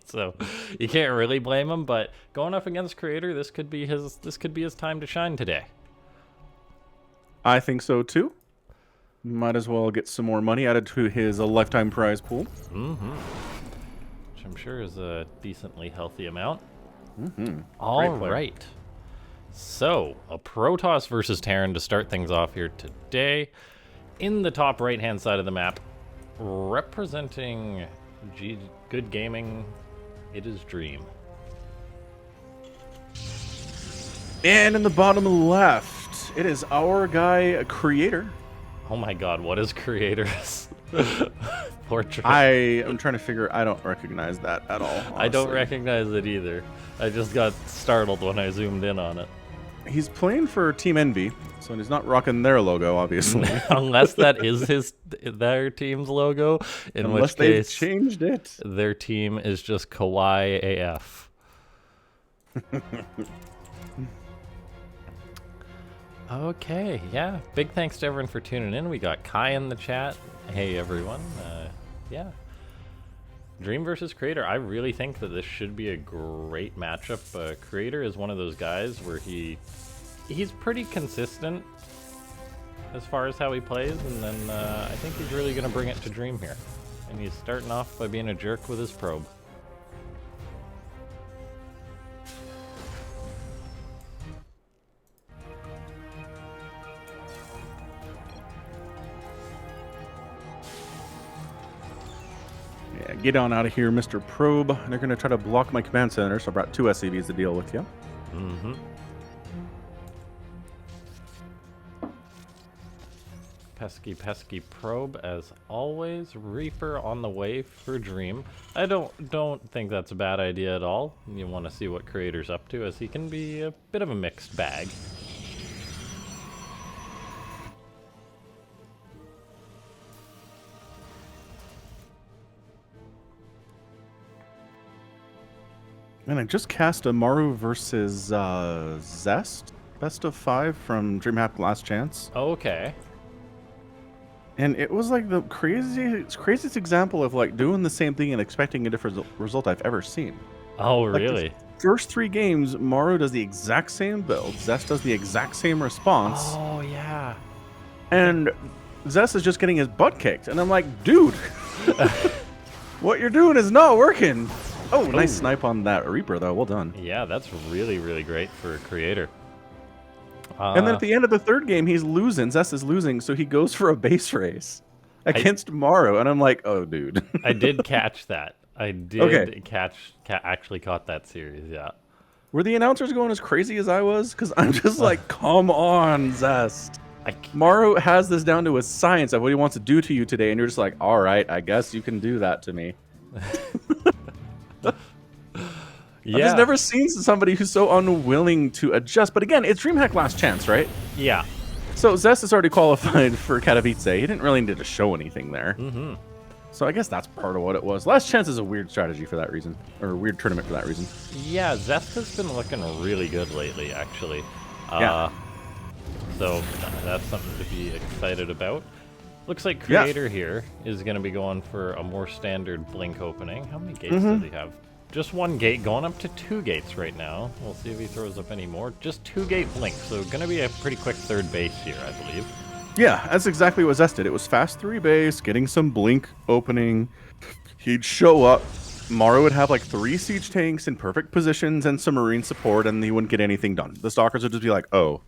So you can't really blame him, but going up against Creator, this could be his time to shine today. I think so too. Might as well get some more money added to his lifetime prize pool. Which I'm sure is a decently healthy amount. Mm-hmm. All right. So, a Protoss versus Terran to start things off here today. In the top right-hand side of the map, representing good gaming, it is Dream. And in the bottom left, it is our guy, Creator. Oh my god, what is Creator's portrait? I am trying to figure, I don't recognize that at all, honestly. I don't recognize it either. I just got startled when I zoomed in on it. He's playing for Team Envy, so he's not rocking their logo, obviously. Unless that is their team's logo, in Unless which case they've changed it. Their team is just Kawaii AF. Okay, yeah. Big thanks to everyone for tuning in. We got Kai in the chat. Hey, everyone. Yeah. Dream versus Creator. I really think that this should be a great matchup. Creator is one of those guys where he's pretty consistent as far as how he plays, and then I think he's really going to bring it to Dream here. And he's starting off by being a jerk with his probe. Yeah, get on out of here, Mr. Probe. They're going to try to block my command center, so I brought 2 SCVs to deal with you. Mm-hmm. Pesky probe as always. Reaper on the way for Dream. I don't think that's a bad idea at all. You want to see what Creator's up to, as he can be a bit of a mixed bag. And I just cast a Maru versus Zest, best of 5 from DreamHack Last Chance. Okay. And it was like the craziest example of like doing the same thing and expecting a different result I've ever seen. Oh, Like, really? the first 3 games, Maru does the exact same build, Zest does the exact same response, Oh, yeah. and Zest is just getting his butt kicked. And I'm like, dude, what you're doing is not working. Oh, nice snipe on that Reaper, though. Well done. Yeah, that's really, really great for Creator. And then at the end of the 3rd game, he's losing. Zest is losing, so he goes for a base race against Maru. And I'm like, oh, dude. I did catch that. I did actually caught that series, yeah. Were the announcers going as crazy as I was? Because I'm just like, come on, Zest. Maru has this down to a science of what he wants to do to you today, and you're just like, all right, I guess you can do that to me. Yeah. I've just never seen somebody who's so unwilling to adjust. But again, it's DreamHack Last Chance, right? Yeah. So Zest is already qualified for Katowice. He didn't really need to show anything there. Mm-hmm. So I guess that's part of what it was. Last Chance is a weird strategy for that reason, or a weird tournament for that reason. Yeah, Zest has been looking really good lately, actually. Yeah. So that's something to be excited about. Looks like Creator here is going to be going for a more standard blink opening. How many gates does he have? Just 1 gate, going up to 2 gates right now. We'll see if he throws up any more. Just 2 gate blink, so going to be a pretty quick 3rd base here, I believe. Yeah, that's exactly what Zest did. It was fast 3 base, getting some blink opening. He'd show up. Maru would have like 3 siege tanks in perfect positions and some marine support, and he wouldn't get anything done. The stalkers would just be like, oh.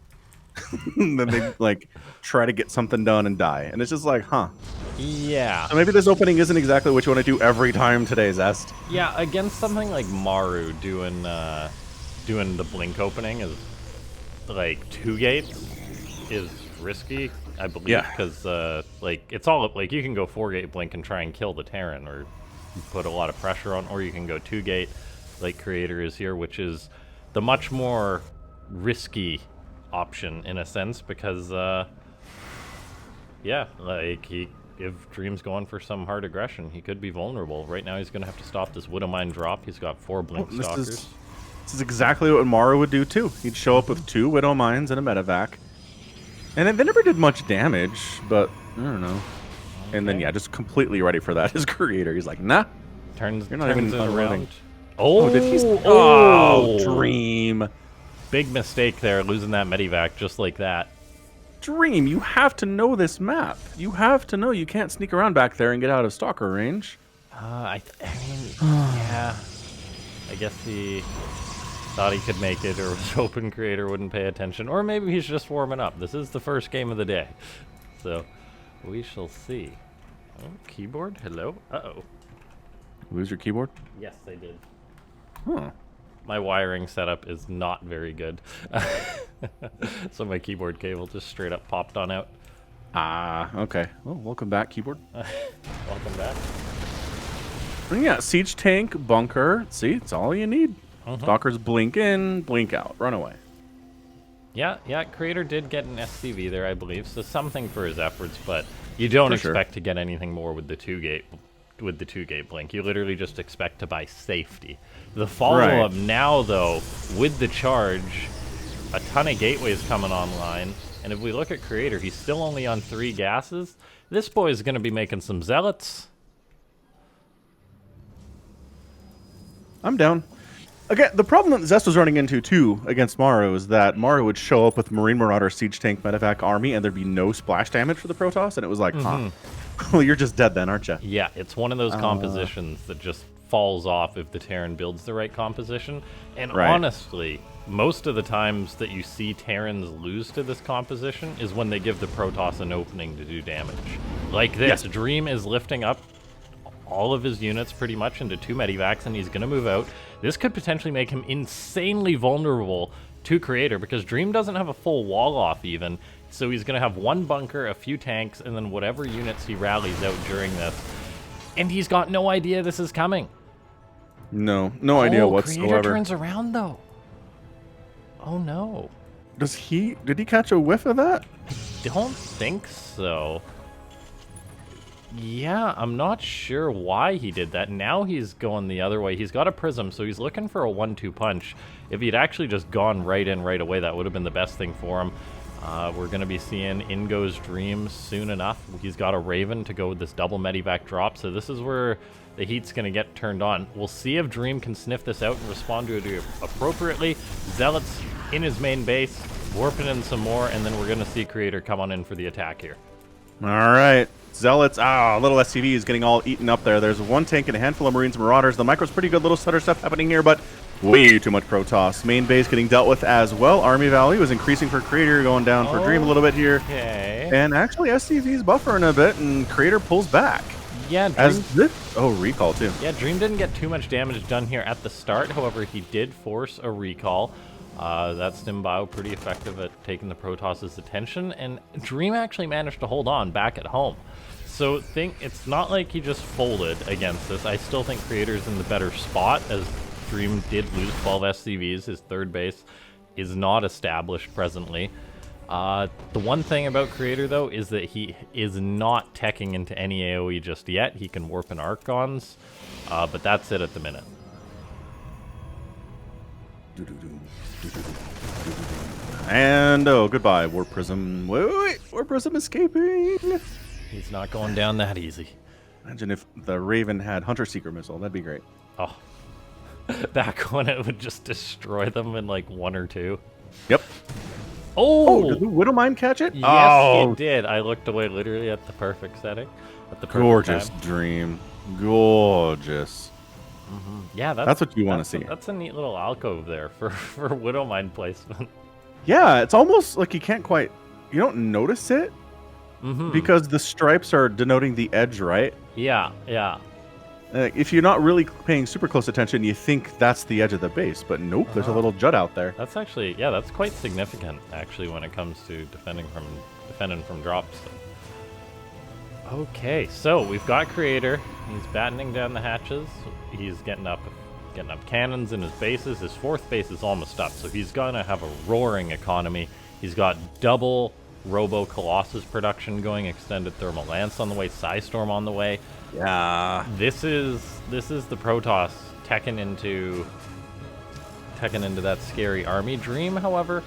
And then they like try to get something done and die. And it's just like, huh. Yeah. So maybe this opening isn't exactly what you want to do every time today, Zest. Yeah, against something like Maru doing the blink opening is like 2 gates is risky, I believe, because like it's all like you can go 4 gate blink and try and kill the Terran or put a lot of pressure on, or you can go 2 gate like Creator is here, which is the much more risky option in a sense, because yeah, like if Dream's going for some hard aggression, he could be vulnerable. Right now he's going to have to stop this Widow Mine drop. He's got 4 blink stalkers. This is exactly what Maru would do too. He'd show up with 2 Widow Mines and a medevac. And they never did much damage, but I don't know. And then, yeah, just completely ready for that. His Creator, he's like, nah, Turns, You're not turns even it unloading. around. Oh, did he? oh, Dream. Big mistake there, losing that medivac just like that. Dream, you have to know this map. You have to know you can't sneak around back there and get out of stalker range. I mean, yeah. I guess he thought he could make it, or was hoping Creator wouldn't pay attention. Or maybe he's just warming up. This is the first game of the day. So, we shall see. Oh, keyboard? Hello? Uh-oh. Lose your keyboard? Yes, I did. Huh. My wiring setup is not very good. So my keyboard cable just straight up popped on out. Ah, okay. Well, welcome back, keyboard. Welcome back. And yeah, siege tank, bunker. See, it's all you need. Stalkers blink in, blink out, run away. Yeah, Creator did get an SCV there, I believe, so something for his efforts, but you don't expect to get anything more with the two-gate blink. You literally just expect to buy safety. The follow-up now, though, with the charge, a ton of gateways coming online, and if we look at Creator, he's still only on 3 gases. This boy is going to be making some zealots. I'm down. Again, the problem that Zest was running into, too, against Maru is that Maru would show up with Marine Marauder, Siege Tank, Medevac Army, and there'd be no splash damage for the Protoss, and it was like, huh. Well, you're just dead then, aren't you? Yeah, it's one of those compositions that just falls off if the Terran builds the right composition. And honestly, most of the times that you see Terrans lose to this composition is when they give the Protoss an opening to do damage. Like this, Dream is lifting up all of his units pretty much into 2 medivacs, and he's going to move out. This could potentially make him insanely vulnerable to Creator, because Dream doesn't have a full wall off even, so he's going to have 1 bunker, a few tanks, and then whatever units he rallies out during this. And he's got no idea this is coming. No idea whatsoever. Creator turns around, though. Oh, no. Did he catch a whiff of that? Don't think so. Yeah, I'm not sure why he did that. Now he's going the other way. He's got a prism, so he's looking for a 1-2 punch. If he'd actually just gone right in right away, that would have been the best thing for him. We're going to be seeing In Goes Dream soon enough. He's got a Raven to go with this double medivac drop, so this is where the heat's going to get turned on. We'll see if Dream can sniff this out and respond to it appropriately. Zealots in his main base, warping in some more, and then we're going to see Creator come on in for the attack here. All right. Zealots, little SCV is getting all eaten up there. There's 1 tank and a handful of Marines and Marauders. The micro's pretty good, little stutter stuff happening here, but way too much Protoss. Main base getting dealt with as well. Army value is increasing for Creator, going down for Dream a little bit here. Okay. And actually, SCV's buffering a bit, and Creator pulls back. Yeah, Dream, recall too. Yeah, Dream didn't get too much damage done here at the start. However, he did force a recall. That Stimbio pretty effective at taking the Protoss's attention, and Dream actually managed to hold on back at home. So it's not like he just folded against this. I still think Creator's in the better spot, as Dream did lose 12 SCVs. His third base is not established presently. The one thing about Creator, though, is that he is not teching into any AoE just yet. He can warp in Archons, but that's it at the minute. And, goodbye, Warp Prism. Wait, Warp Prism escaping. He's not going down that easy. Imagine if the Raven had Hunter Seeker Missile. That'd be great. Oh. Back when it would just destroy them in like 1 or 2. Yep. Oh! Did the Widowmine catch it? Yes, it did. I looked away literally at the perfect setting. At the perfect gorgeous time. Dream. Gorgeous. Yeah, that's what you want to see. That's a neat little alcove there for Widowmine placement. Yeah, it's almost like you don't notice it because the stripes are denoting the edge, right? Yeah. If you're not really paying super close attention, you think that's the edge of the base, but nope, there's a little jut out there. That's actually, that's quite significant actually when it comes to defending from drops. Okay, so we've got Creator. He's battening down the hatches. He's getting up cannons in his bases. His 4th base is almost up, so he's gonna have a roaring economy. He's got double Robo Colossus production going, extended Thermal Lance on the way, Psystorm on the way. Yeah. This is the Protoss teching into that scary army. Dream, however,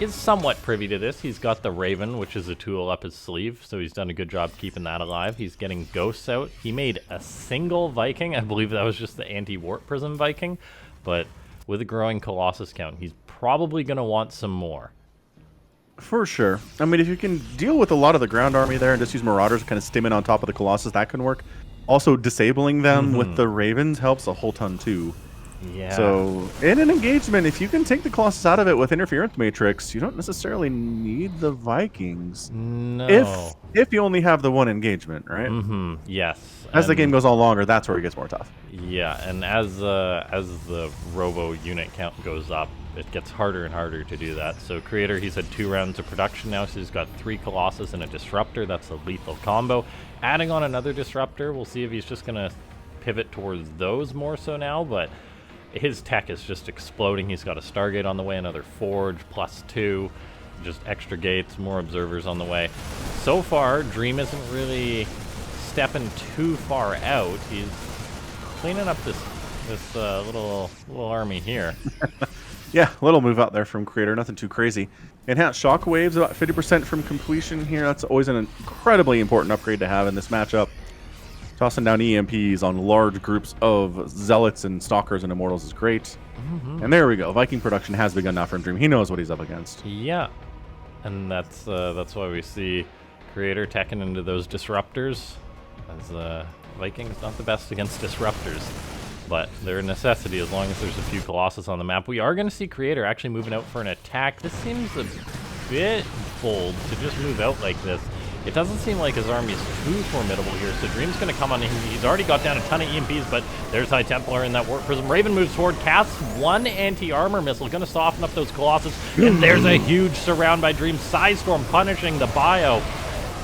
is somewhat privy to this. He's got the Raven, which is a tool up his sleeve, so he's done a good job keeping that alive. He's getting ghosts out. He made a single Viking. I believe that was just the anti-warp prism Viking, but with a growing Colossus count, he's probably going to want some more. For sure. I mean, if you can deal with a lot of the ground army there and just use Marauders kind of stim in on top of the Colossus, that can work. Also, disabling them with the Ravens helps a whole ton too. Yeah. So, in an engagement, if you can take the Colossus out of it with Interference Matrix, you don't necessarily need the Vikings. No. If you only have the one engagement, right? Yes. As the game goes on longer, that's where it gets more tough. Yeah, and as the Robo unit count goes up, it gets harder and harder to do that. So Creator, he's had 2 rounds of production now, so he's got 3 Colossus and a Disruptor. That's a lethal combo. Adding on another Disruptor, we'll see if he's just going to pivot towards those more so now, but his tech is just exploding. He's got a Stargate on the way, another Forge, +2, just extra gates, more observers on the way. So far, Dream isn't really stepping too far out. He's cleaning up this little army here. Yeah, little move out there from Creator, nothing too crazy. Enhanced Shockwaves, about 50% from completion here. That's always an incredibly important upgrade to have in this matchup. Tossing down EMPs on large groups of Zealots and Stalkers and Immortals is great. And there we go. Viking production has begun now from Dream. He knows what he's up against. Yeah, and that's why we see Creator teching into those Disruptors. As Vikings not the best against Disruptors, but they're a necessity as long as there's a few Colossus on the map. We are going to see Creator actually moving out for an attack. This seems a bit bold to just move out like this. It doesn't seem like his army is too formidable here, so Dream's going to come on in. He's already got down a ton of EMPs, but there's High Templar in that Warp Prism. Raven moves forward, casts 1 anti-armor missile, going to soften up those Colossus, and there's a huge surround by Dream. Psystorm punishing the bio.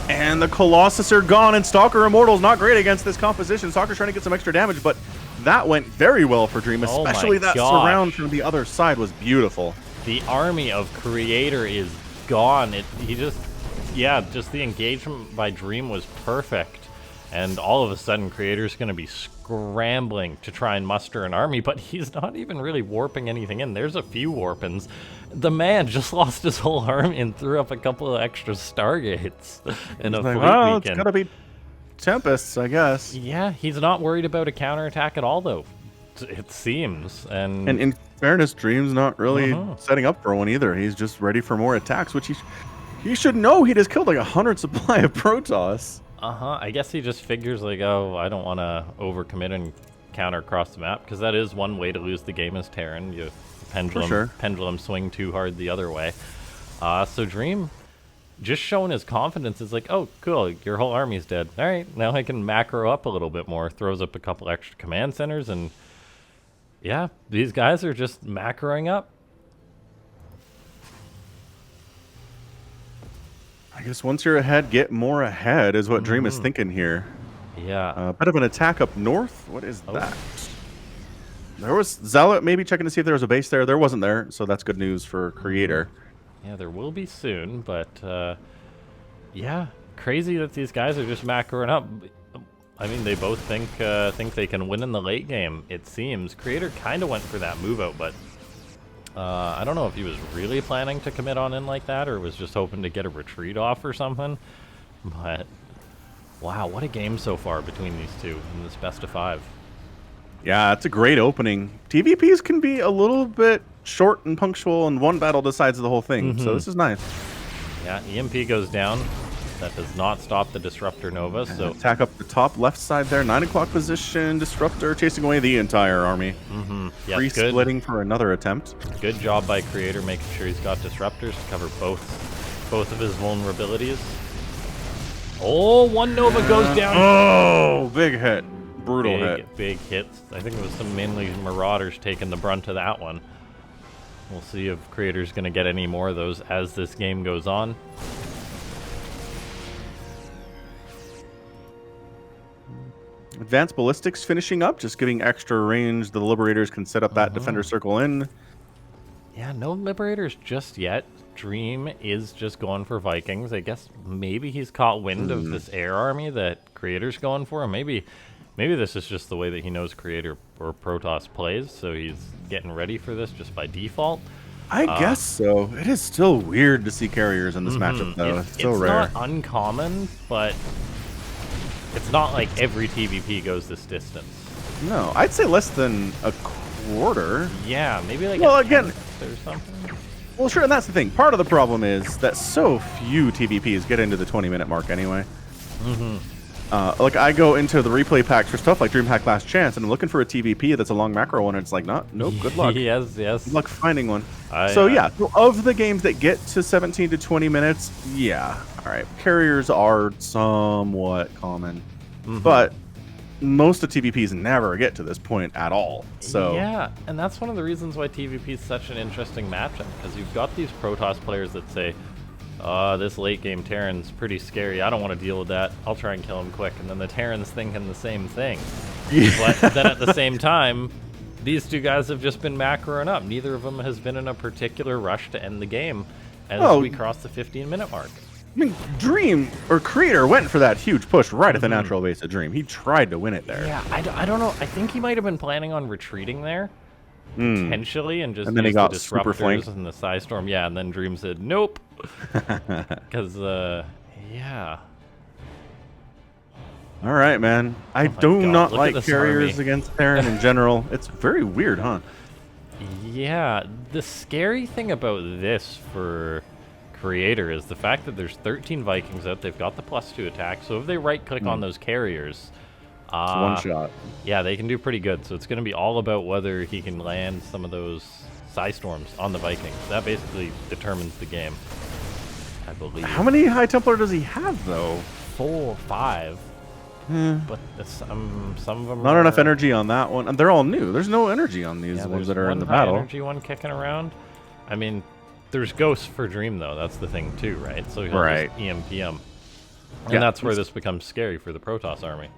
And the Colossus are gone, and Stalker Immortal's not great against this composition. Stalker's trying to get some extra damage, but that went very well for Dream, especially that surround from the other side was beautiful. The army of Creator is gone. Just the engagement by Dream was perfect. And all of a sudden, Creator's going to be scrambling to try and muster an army, but he's not even really warping anything in. There's a few warpins. The man just lost his whole army and threw up a couple of extra Stargates in a fleet weekend. It's got to be Tempests, I guess. Yeah, he's not worried about a counterattack at all, though, it seems. And in fairness, Dream's not really setting up for one either. He's just ready for more attacks, which he should know. He just killed like 100 supply of Protoss. I guess he just figures like, oh, I don't want to overcommit and counter across the map, because that is one way to lose the game as Terran. You pendulum swing too hard the other way. So Dream just showing his confidence is like, oh, cool, your whole army's dead. All right, now I can macro up a little bit more. Throws up a couple extra command centers, and yeah, these guys are just macroing up. I guess once you're ahead, get more ahead is what Dream is thinking here. Yeah. A bit of an attack up north. What is that? There was Zealot maybe checking to see if there was a base there. There wasn't there, so that's good news for Creator. Yeah, there will be soon, but yeah, crazy that these guys are just macroing up. I mean, they both think they can win in the late game, it seems. Creator kind of went for that move out, but I don't know if he was really planning to commit on in like that or was just hoping to get a retreat off or something. But wow, what a game so far between these two in this best of 5. Yeah, it's a great opening. TVPs can be a little bit short and punctual, and one battle decides the whole thing. So this is nice. Yeah, EMP goes down. That does not stop the Disruptor Nova. So attack up the top left side there. 9 o'clock position. Disruptor chasing away the entire army. Yeah, Free-splitting for another attempt. Good job by Creator making sure he's got Disruptors to cover both of his vulnerabilities. Oh, one Nova goes down. Oh, big hit. Brutal hit. Big hits. I think it was some mainly Marauders taking the brunt of that one. We'll see if Creator's going to get any more of those as this game goes on. Advanced Ballistics finishing up, just giving extra range. The Liberators can set up that Defender Circle in. Yeah, no Liberators just yet. Dream is just going for Vikings. I guess maybe he's caught wind of this air army that Creator's going for. Maybe this is just the way that he knows Creator or Protoss plays, so he's getting ready for this just by default. I guess so. It is still weird to see carriers in this matchup, though. It's so rare. It's not uncommon, but it's not like every TVP goes this distance. No, I'd say less than a quarter. Yeah, maybe like well, a again, or something. Well, sure, and that's the thing. Part of the problem is that so few TVPs get into the 20-minute mark anyway. Like, I go into the replay packs for stuff like DreamHack Last Chance, and I'm looking for a TVP that's a long macro one, and it's like, nope, good luck. Yes. Good luck finding one. So of the games that get to 17 to 20 minutes, yeah, all right. Carriers are somewhat common, but most of TVPs never get to this point at all. So yeah, and that's one of the reasons why TVP is such an interesting matchup, because you've got these Protoss players that say, this late game Terran's pretty scary. I don't want to deal with that. I'll try and kill him quick. And then the Terran's thinking the same thing. Yeah. But then at the same time, these two guys have just been macroing up. Neither of them has been in a particular rush to end the game as we cross the 15-minute mark. I mean, Dream, or Creator, went for that huge push right at the natural base of Dream. He tried to win it there. Yeah, I don't know. I think he might have been planning on retreating there, potentially, and just then he got the super flanked. disruptors and the Psystorm. Yeah, and then Dream said, nope. Because, yeah. All right, man. I do not like carriers army. against Terran in general. It's very weird, huh? Yeah, the scary thing about this for Creator is the fact that there's 13 Vikings out. They've got the +2 attack, so if they right-click on those carriers, it's one shot. Yeah, they can do pretty good. So it's going to be all about whether he can land some of those Psystorms on the Vikings. That basically determines the game, I believe. How many High Templar does he have, though? 4, 5. But some of them not enough energy on that one. And they're all new. There's no energy on these ones that are in the battle. Energy one kicking around. I mean, there's ghosts for Dream, though. That's the thing, too, right? So he'll just EMP him. And that's where this becomes scary for the Protoss army.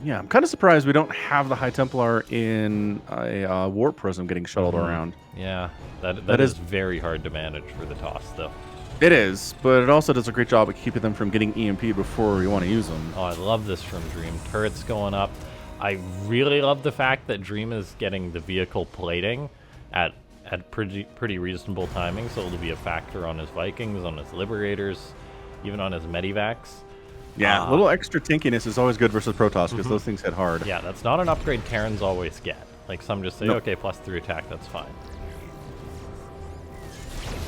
Yeah, I'm kind of surprised we don't have the High Templar in a Warp Prism getting shuttled around. Yeah, that is very hard to manage for the toss, though. It is, but it also does a great job of keeping them from getting EMP before we want to use them. Oh, I love this from Dream. Turrets going up. I really love the fact that Dream is getting the vehicle plating at pretty reasonable timing, so it'll be a factor on his Vikings, on his Liberators, even on his Medivacs. Yeah, a little extra tinkiness is always good versus Protoss, because those things hit hard. Yeah, that's not an upgrade Terrans always get. Like, some just say, okay, +3 attack, that's fine.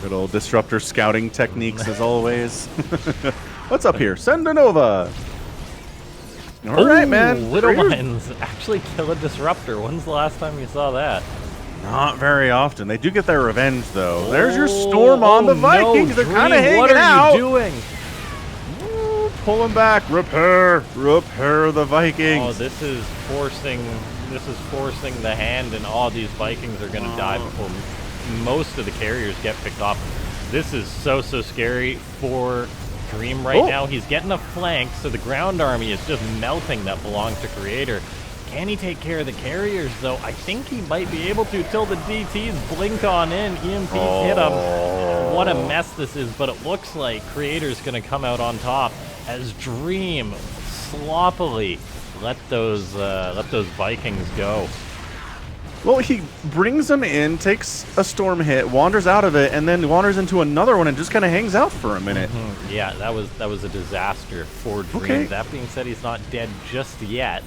Good old Disruptor scouting techniques, as always. What's up here? Send a Nova! All right, man. Little Mines actually kill a Disruptor. When's the last time you saw that? Not very often. They do get their revenge, though. There's your Storm on the Vikings. No, they're kind of hanging out. What are you doing? Pull them back. Repair the Vikings. Oh, this is forcing the hand, and all these Vikings are going to die before most of the carriers get picked off. This is so scary for Dream right now. He's getting a flank, so the ground army is just melting that belongs to Creator. Can he take care of the carriers, though? I think he might be able to till the DTs blink on in. EMP hit him. What a mess this is, but it looks like Creator's going to come out on top as Dream sloppily let those Vikings go. Well, he brings them in, takes a storm hit, wanders out of it, and then wanders into another one and just kind of hangs out for a minute. Yeah, that was a disaster for Dream. Okay. That being said, he's not dead just yet.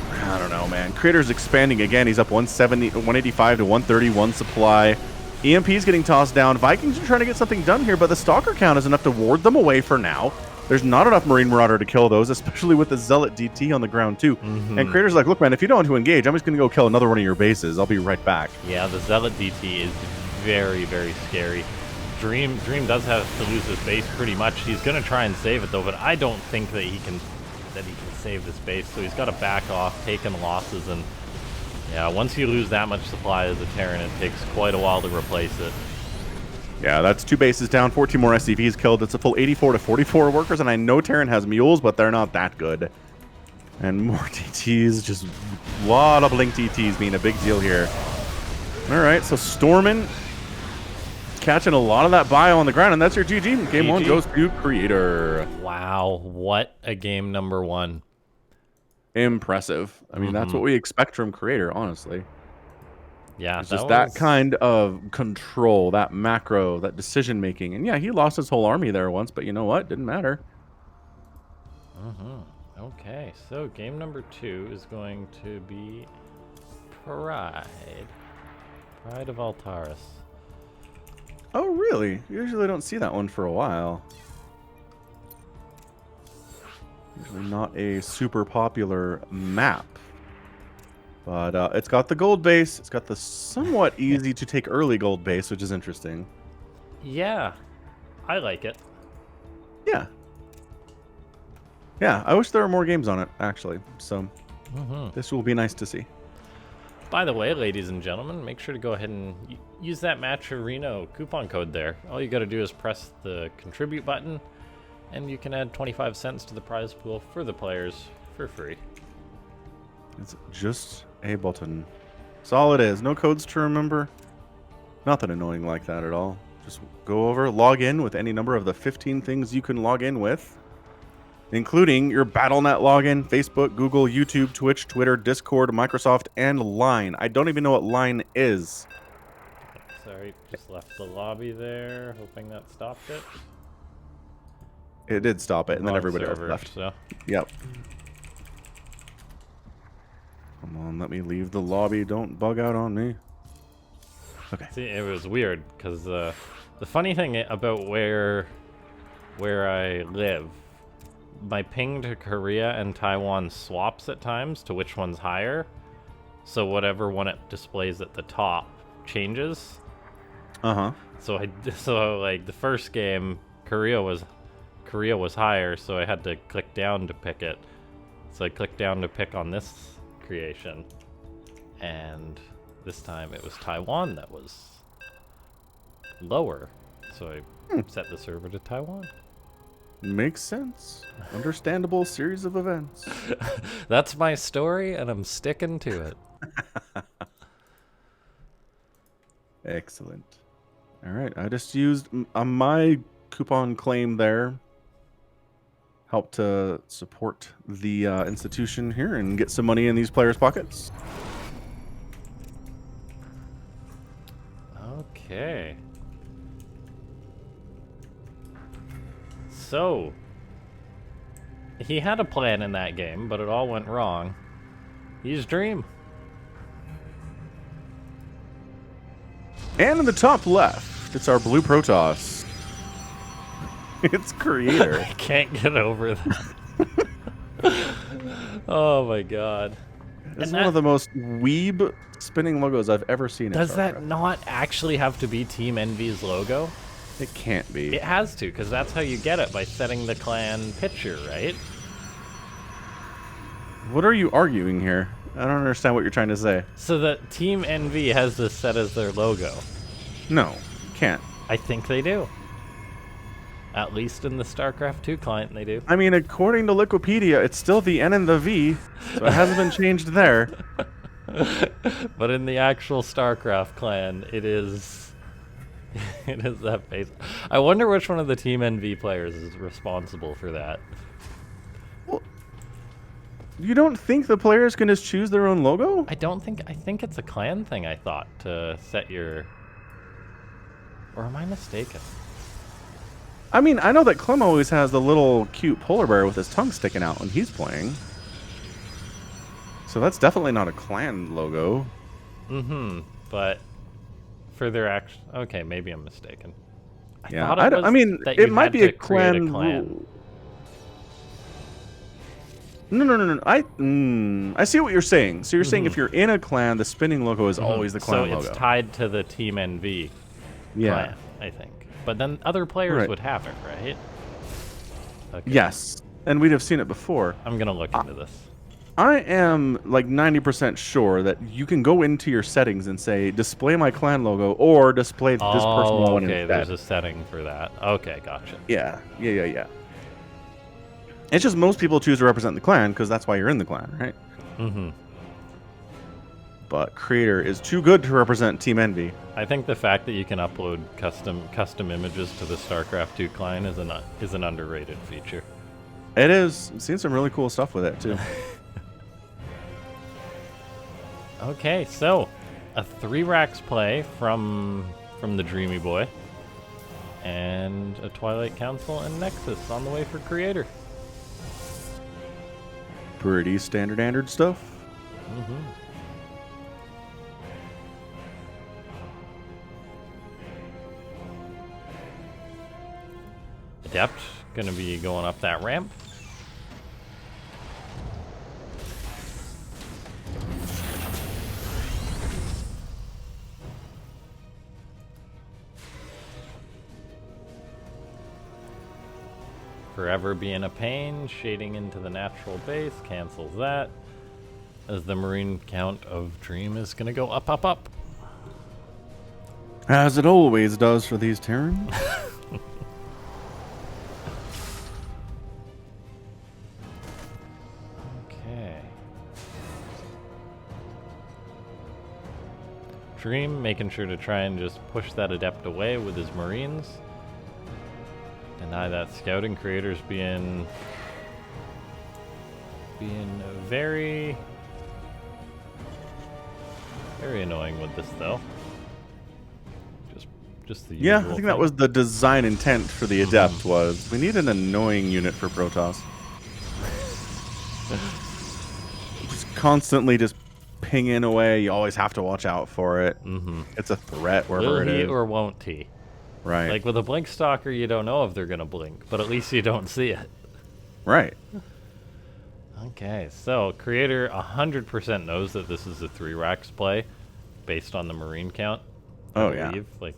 I don't know, man. Creator's expanding again. He's up 170, 185 to 131 supply. EMP's getting tossed down. Vikings are trying to get something done here, but the Stalker count is enough to ward them away for now. There's not enough Marine Marauder to kill those, especially with the Zealot DT on the ground, too. And Creator's like, look, man, if you don't want to engage, I'm just going to go kill another one of your bases. I'll be right back. Yeah, the Zealot DT is very, very scary. Dream does have to lose his base pretty much. He's going to try and save it, though, but I don't think that he can save this base. So he's got to back off, taking losses, and yeah, once you lose that much supply as a Terran, it takes quite a while to replace it. Yeah, that's 2 bases down, 14 more SCVs killed. It's a full 84 to 44 workers, and I know Terran has mules, but they're not that good. And more TTs, just a lot of blink TTs being a big deal here. All right, so Stormin catching a lot of that bio on the ground, and that's your GG. Game 1 goes to Creator. Wow, what a game number 1. Impressive. I mean, that's what we expect from Creator, honestly. Yeah, It's just that kind of control, that macro, that decision making. And yeah, he lost his whole army there once, but you know what? Didn't matter. Okay, so game number 2 is going to be Pride. Pride of Altaris. Oh, really? Usually don't see that one for a while. Usually not a super popular map. But it's got the gold base. It's got the somewhat easy to take early gold base, which is interesting. Yeah, I like it. Yeah. Yeah, I wish there were more games on it, actually. So this will be nice to see. By the way, ladies and gentlemen, make sure to go ahead and use that Matcherino coupon code there. All you got to do is press the contribute button, and you can add 25 cents to the prize pool for the players for free. It's just a button. That's all it is. No codes to remember. Nothing annoying like that at all. Just go over, log in with any number of the 15 things you can log in with, including your Battle.net login, Facebook, Google, YouTube, Twitch, Twitter, Discord, Microsoft, and Line. I don't even know what Line is. Sorry, just left the lobby there, hoping that stopped it. It did stop it, and then Wrong everybody else server, left. So. Yep. Come on, let me leave the lobby. Don't bug out on me. Okay. See, it was weird, because the funny thing about where I live, my ping to Korea and Taiwan swaps at times to which one's higher. So whatever one it displays at the top changes. Uh-huh. So like the first game, Korea was higher, so I had to click down to pick it. So I clicked down to pick on this creation. And this time it was Taiwan that was lower. So I set the server to Taiwan. Makes sense. Understandable series of events. That's my story, and I'm sticking to it. Excellent. All right, I just used my coupon claim there. Help to support the institution here and get some money in these players' pockets. Okay. So, he had a plan in that game, but it all went wrong. He's Dream. And in the top left, it's our blue Protoss. It's Creator. I can't get over that. Oh my god. It's one of the most weeb spinning logos I've ever seen. Does that not actually have to be Team Envy's logo? It can't be. It has to, because that's how you get it, by setting the clan picture, right? What are you arguing here? I don't understand what you're trying to say. So that Team Envy has this set as their logo. No, can't. I think they do. At least in the Starcraft 2 client, they do. I mean, according to Wikipedia, it's still the N and the V, so it hasn't been changed there. But in the actual Starcraft clan, it is... it is that face. I wonder which one of the Team NV players is responsible for that. Well, you don't think the players can just choose their own logo? I think it's a clan thing, I thought, to set your... Or am I mistaken? I mean, I know that Clem always has the little cute polar bear with his tongue sticking out when he's playing. So that's definitely not a clan logo. But for their action... Okay, maybe I'm mistaken. Yeah, I mean, it might be a clan. No. I see what you're saying. So you're saying if you're in a clan, the spinning logo is always the clan logo. So it's tied to the Team NV clan, I think. But then other players would have it, right? Okay. Yes, and we'd have seen it before. I'm going to look into this. I am like 90% sure that you can go into your settings and say, display my clan logo or display this personal one instead. Okay, there's a setting for that. Okay, gotcha. Yeah. It's just most people choose to represent the clan because that's why you're in the clan, right? But Creator is too good to represent Team Envy. I think the fact that you can upload custom images to the StarCraft 2 client is an underrated feature. It is. I've seen some really cool stuff with it too. Okay, so a 3 racks play from the Dreamy Boy. And a Twilight Council and Nexus on the way for Creator. Pretty standard stuff. Mm-hmm. Adept gonna be going up that ramp. Forever being a pain, shading into the natural base, cancels that. As the marine count of Dream is gonna go up, up, up. As it always does for these Terrans. Okay. Dream making sure to try and just push that Adept away with his Marines. Deny that scouting. Creators being very annoying with this though. Just the Yeah, usual I think thing. that was the design intent for the Adept was we need an annoying unit for Protoss. Just constantly just pinging away. You always have to watch out for it. Mm-hmm. It's a threat wherever Will it he is. or won't he? Right. Like with a blink stalker, you don't know if they're gonna blink, but at least you don't see it. Right. Okay, so Creator 100% knows that this is a 3 racks play, based on the Marine count. Oh I yeah. believe. Like,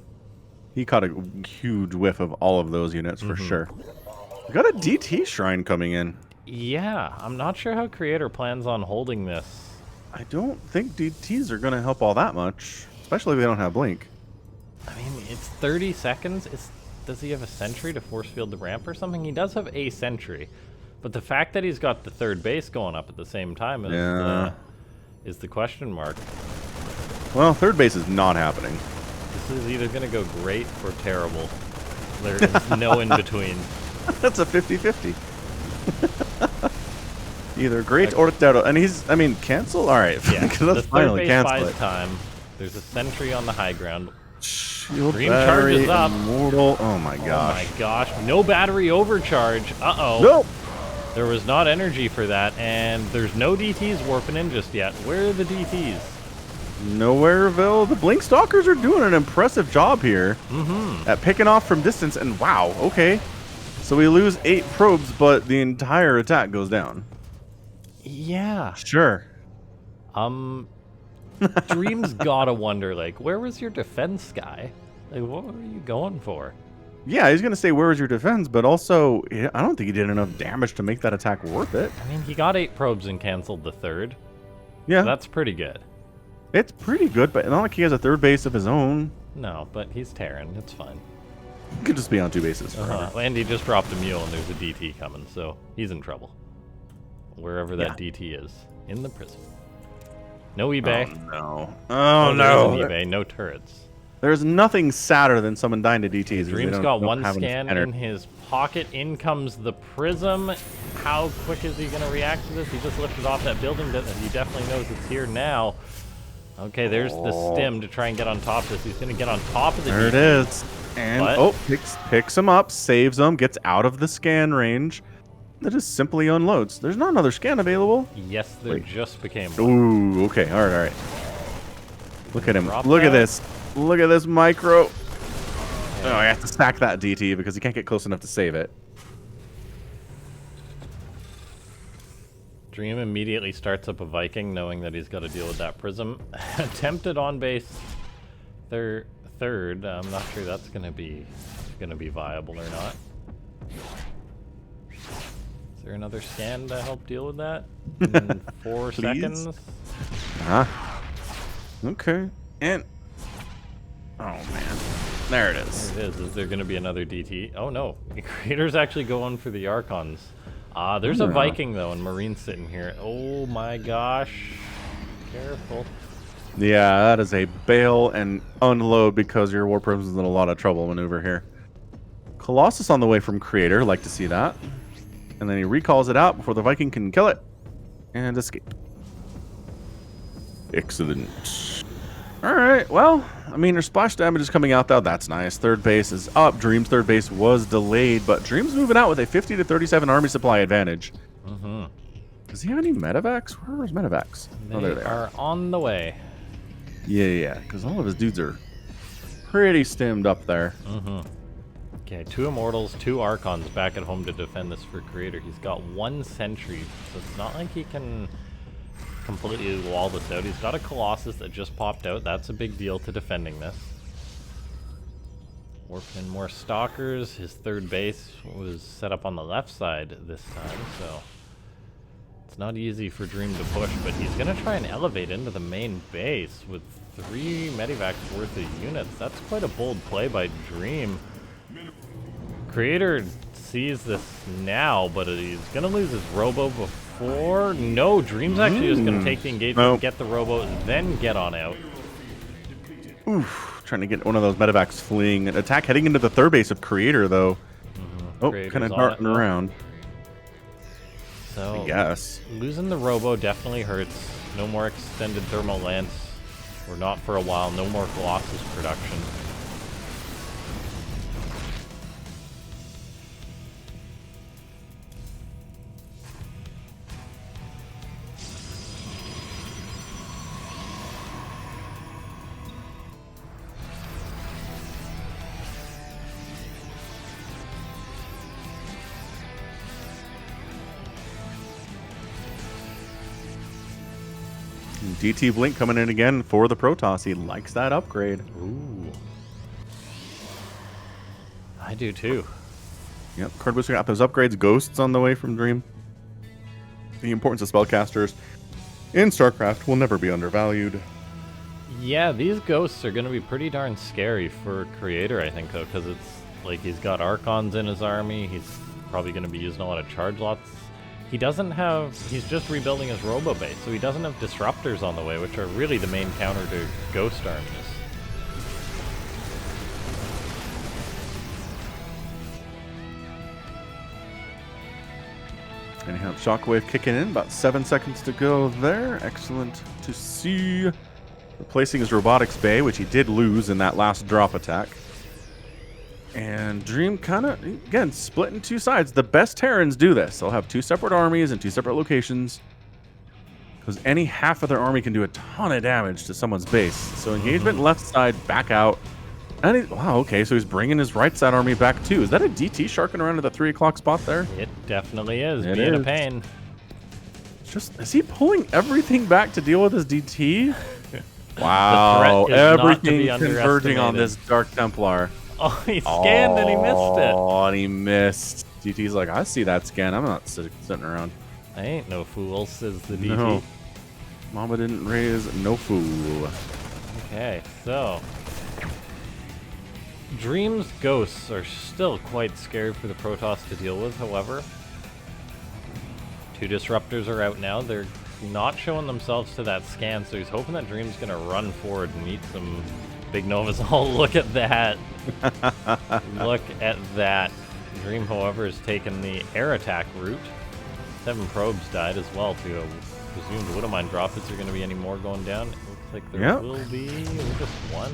He caught a huge whiff of all of those units for sure. We got a DT shrine coming in. yeah, I'm not sure how Creator plans on holding this. I don't think DTs are going to help all that much, especially if they don't have blink. I mean, it's 30 seconds. Does he have a sentry to force field the ramp or something? He does have a sentry, but the fact that he's got the 3rd base going up at the same time is the question mark. Well, 3rd base is not happening. This is either going to go great or terrible. There is no in between. That's a 50-50. Either great or terrible. And I mean, cancel? All right. Yeah, Let's the 3rd finally base cancel buys it. time. There's a sentry on the high ground. Shield Dream battery, charges up. Immortal. Oh my gosh. Oh my gosh. No battery overcharge. Uh-oh. Nope. There was not energy for that, and there's no DTs warping in just yet. Where are the DTs? Nowhereville. The Blink Stalkers are doing an impressive job here Mm-hmm. at picking off from distance. And wow, okay. So we lose 8 probes, but the entire attack goes down. Yeah. Sure. Dream's gotta wonder, like, where was your defense guy? Like, what were you going for? Yeah, he's going to say, where was your defense? But also, I don't think he did enough damage to make that attack worth it. I mean, he got 8 probes and canceled the 3rd. Yeah. That's pretty good. It's pretty good, but not like he has a 3rd base of his own. No, but he's Terran. It's fine. He could just be on 2 bases forever. And he just dropped a mule, and there's a DT coming, so he's in trouble. Wherever that DT is. In the prison. No eBay. Oh, no. Oh, Oh, no. there is an eBay. No turrets. There's nothing sadder than someone dying to DTs. because they Dream's don't- got don't one have enough scan energy. in his pocket. In comes the prism. How quick is he going to react to this? He just lifted off that building. He definitely knows it's here now. Okay, there's the stim to try and get on top of this. He's going to get on top of the There it DT. is. And, But- picks him up, saves him, gets out of the scan range. That just simply unloads. There's not another scan available. Yes, there Wait. just became one. Ooh, okay. All right. Look at him. Drop Look at that. this. Look at this micro. Oh, I have to stack that DT because he can't get close enough to save it. Dream immediately starts up a Viking, knowing that he's got to deal with that prism. Attempted on base third. I'm not sure that's gonna be viable or not. Is there another scan to help deal with that? In 4 Please? seconds. Okay. And oh man, there it is. There it is. Is there gonna be another DT? Oh no, Creator's actually going for the Archons. There's a Yeah. Viking though, and Marine sitting here. Oh my gosh. Careful. Yeah, that is a bail and unload because your war prism is in a lot of trouble maneuver here. Colossus on the way from Creator, like to see that. And then he recalls it out before the Viking can kill it and escape. Excellent. All right. Well, I mean, her splash damage is coming out, though. That's nice. Third base is up. Dream's third base was delayed, but Dream's moving out with a 50 to 37 army supply advantage. Mm-hmm. Does he have any medevacs? Where's medevacs? Oh, there they are on the way. Yeah, because all of his dudes are pretty stemmed up there. Mm-hmm. Okay, 2 Immortals, 2 Archons back at home to defend this for Creator. He's got 1 Sentry, so it's not like he can completely wall this out. He's got a Colossus that just popped out. That's a big deal to defending this. Warping in more Stalkers. His third base was set up on the left side this time, so it's not easy for Dream to push, but he's going to try and elevate into the main base with 3 Medivacs worth of units. That's quite a bold play by Dream. Creator sees this now, but he's going to lose his Robo before. No, Dream's actually just going to take the engagement, get the Robo, then get on out. Oof, trying to get one of those medevacs fleeing. An attack heading into the third base of Creator, though. Oh, kind of darting around. So, I guess. Losing the Robo definitely hurts. No more extended Thermal Lance. Or not for a while. No more Colossus production. DT Blink coming in again for the Protoss. He likes that upgrade. Ooh. I do too. Yep, Card Booster got those upgrades. Ghosts on the way from Dream. The importance of spellcasters in StarCraft will never be undervalued. Yeah, these ghosts are going to be pretty darn scary for Creator, I think, though, because it's like he's got Archons in his army. He's probably going to be using a lot of charge lots. He doesn't have... He's just rebuilding his Robo base, so he doesn't have Disruptors on the way, which are really the main counter to Ghost armies. Anyhow, Shockwave kicking in. About 7 seconds to go there. Excellent to see. Replacing his Robotics Bay, which he did lose in that last drop attack. And Dream kind of, again, split in 2 sides. The best Terrans do this. They'll have 2 separate armies and 2 separate locations. Because any half of their army can do a ton of damage to someone's base. So engagement left side, back out. And wow, okay, so he's bringing his right side army back too. Is that a DT sharking around at the 3 o'clock spot there? It definitely is. It being is. a pain. Is he pulling everything back to deal with his DT? Wow, everything converging on this Dark Templar. Oh, he scanned and he missed it. Oh, and he missed. DT's like, I see that scan. I'm not sitting around. I ain't no fool, says the DT. No. Mama didn't raise no fool. Okay, so... Dream's ghosts are still quite scary for the Protoss to deal with, however. 2 Disruptors are out now. They're not showing themselves to that scan, so he's hoping that Dream's going to run forward and eat some big Novas. Oh, look at that. Look at that. Dream, however, has taken the air attack route. 7 probes died as well to a presumed Widowmine drop. Is there going to be any more going down? It looks like there will be just 1.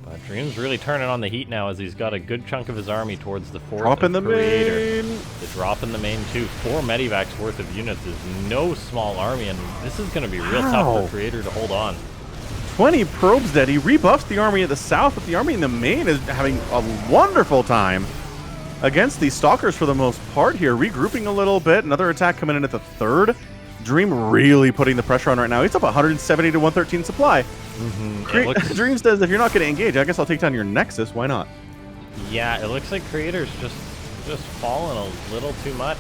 But Dream's really turning on the heat now as he's got a good chunk of his army towards the 4th Drop in the Creator. main. The drop in the main too. 4 Medivacs worth of units is no small army, and this is going to be real tough for Creator to hold on. 20 probes dead. He rebuffs the army at the south, but the army in the main is having a wonderful time against these Stalkers for the most part here. Regrouping a little bit. Another attack coming in at the 3rd. Dream really putting the pressure on right now. He's up 170 to 113 supply. Dream says, if you're not going to engage, I guess I'll take down your Nexus. Why not? Yeah, it looks like Creator's just fallen a little too much.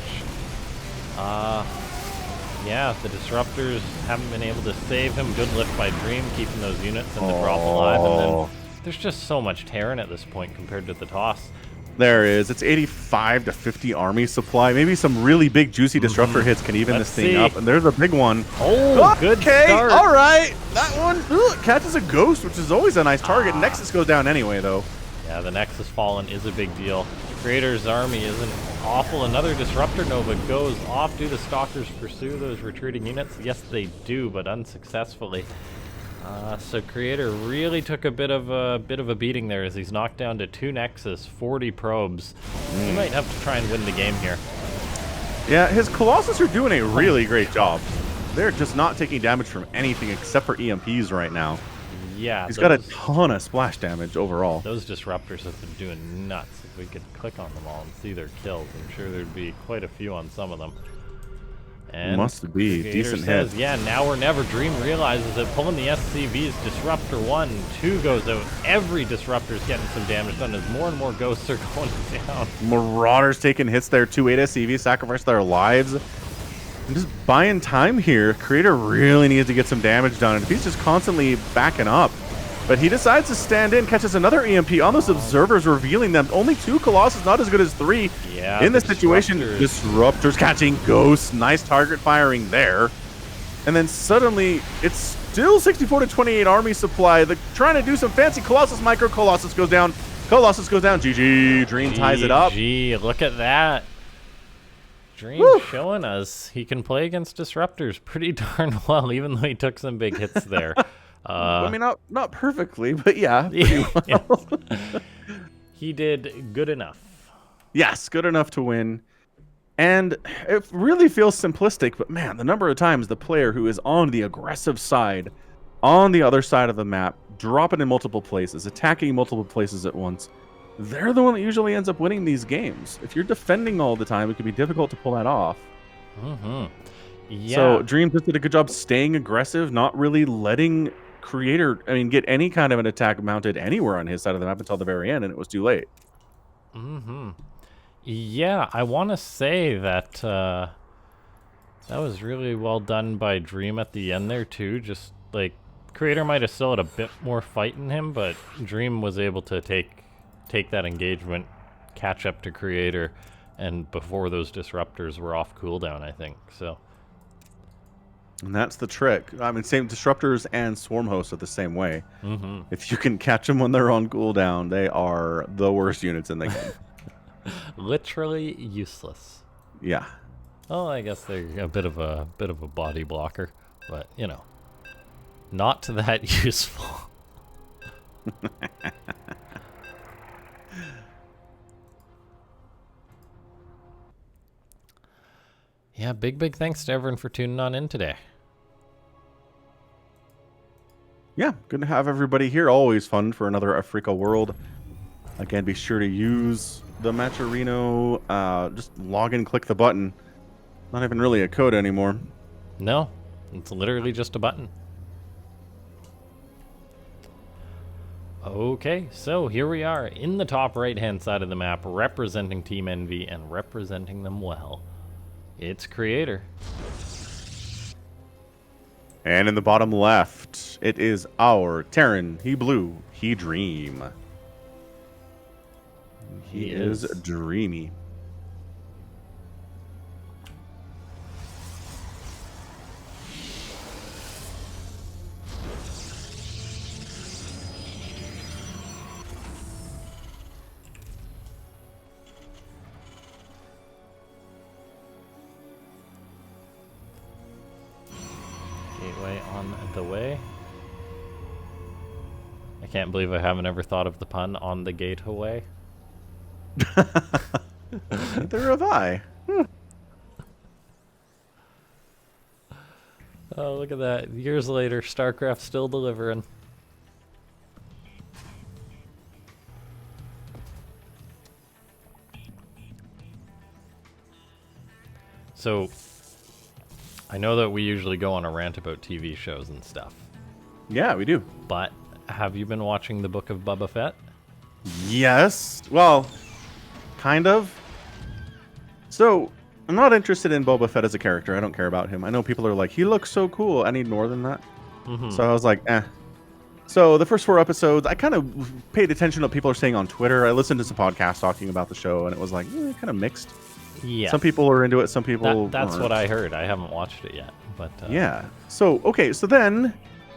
Yeah, the Disruptors haven't been able to save him. Good lift by Dream, keeping those units in the drop alive. And then there's just so much Terran at this point compared to the toss. There is. It's 85 to 50 army supply. Maybe some really big, juicy Disruptor hits can even this thing up. And there's a big one. Oh, good start. All right. That one catches a ghost, which is always a nice target. Nexus goes down anyway, though. Yeah, the Nexus fallen is a big deal. Creator's army isn't awful. Another Disruptor Nova goes off. Do the Stalkers pursue those retreating units? Yes, they do, but unsuccessfully. So Creator really took a bit of a beating there as he's knocked down to 2 Nexus, 40 probes. He might have to try and win the game here. Yeah, his Colossus are doing a really great job. They're just not taking damage from anything except for EMPs right now. Yeah, he's got a ton of splash damage overall. Those disruptors have been doing nuts. If we could click on them all and see their kills, I'm sure there'd be quite a few on some of them. And must be decent hits. Yeah, now or never. Dream realizes that pulling the SCVs, Disruptor 1, 2 goes out. Every Disruptor's getting some damage done as more and more ghosts are going down. Marauders taking hits there. 2-8 SCVs sacrifice their lives. And just buying time here. Creator really needs to get some damage done. And if he's just constantly backing up. But he decides to stand in, catches another EMP on those observers, revealing them. Only 2 Colossus, not as good as 3. Yeah, in this situation, Disruptors catching ghosts. Nice target firing there. And then suddenly, it's still 64 to 28 army supply. They're trying to do some fancy Colossus micro. Colossus goes down. Colossus goes down. GG. Dream ties it up. GG. Look at that. Dream showing us he can play against Disruptors pretty darn well, even though he took some big hits there. I mean, not perfectly, but yeah, pretty well. He did good enough. Yes, good enough to win. And it really feels simplistic, but man, the number of times the player who is on the aggressive side, on the other side of the map, dropping in multiple places, attacking multiple places at once, they're the one that usually ends up winning these games. If you're defending all the time, it can be difficult to pull that off. Yeah. So Dream just did a good job staying aggressive, not really letting Creator, get any kind of an attack mounted anywhere on his side of the map until the very end, and it was too late. Yeah, I want to say that that was really well done by Dream at the end there too. Just like Creator might have still had a bit more fight in him, but Dream was able to take that engagement, catch up to Creator, and before those Disruptors were off cooldown, I think. So. And that's the trick. Same Disruptors and Swarm Hosts are the same way. If you can catch them when they're on cooldown, they are the worst units in the game. Literally useless. Yeah. Well, I guess they're a bit of a body blocker, but not that useful. Yeah, big thanks to everyone for tuning on in today. Yeah, good to have everybody here. Always fun for another Africa World. Again, be sure to use the Matcherino. Just log in, click the button. Not even really a code anymore. No, it's literally just a button. Okay, so here we are in the top right-hand side of the map, representing Team Envy and representing them well. It's Creator. And in the bottom left, it is our Terran. He blue, he dream. He is dreamy. Gateway on the way. I can't believe I haven't ever thought of the pun on the gateway. Neither have I. Oh, look at that. Years later, Starcraft still delivering. So, I know that we usually go on a rant about TV shows and stuff. Yeah, we do. But have you been watching the Book of Boba Fett? Yes. Well, kind of. So, I'm not interested in Boba Fett as a character. I don't care about him. I know people are like, he looks so cool. I need more than that. So I was like, eh. So the first 4 episodes, I kind of paid attention to what people are saying on Twitter. I listened to some podcasts talking about the show, and it was like, kind of mixed. Yeah. Some people are into it, some people That's aren't. what I heard. I haven't watched it yet. But yeah. So, okay, so then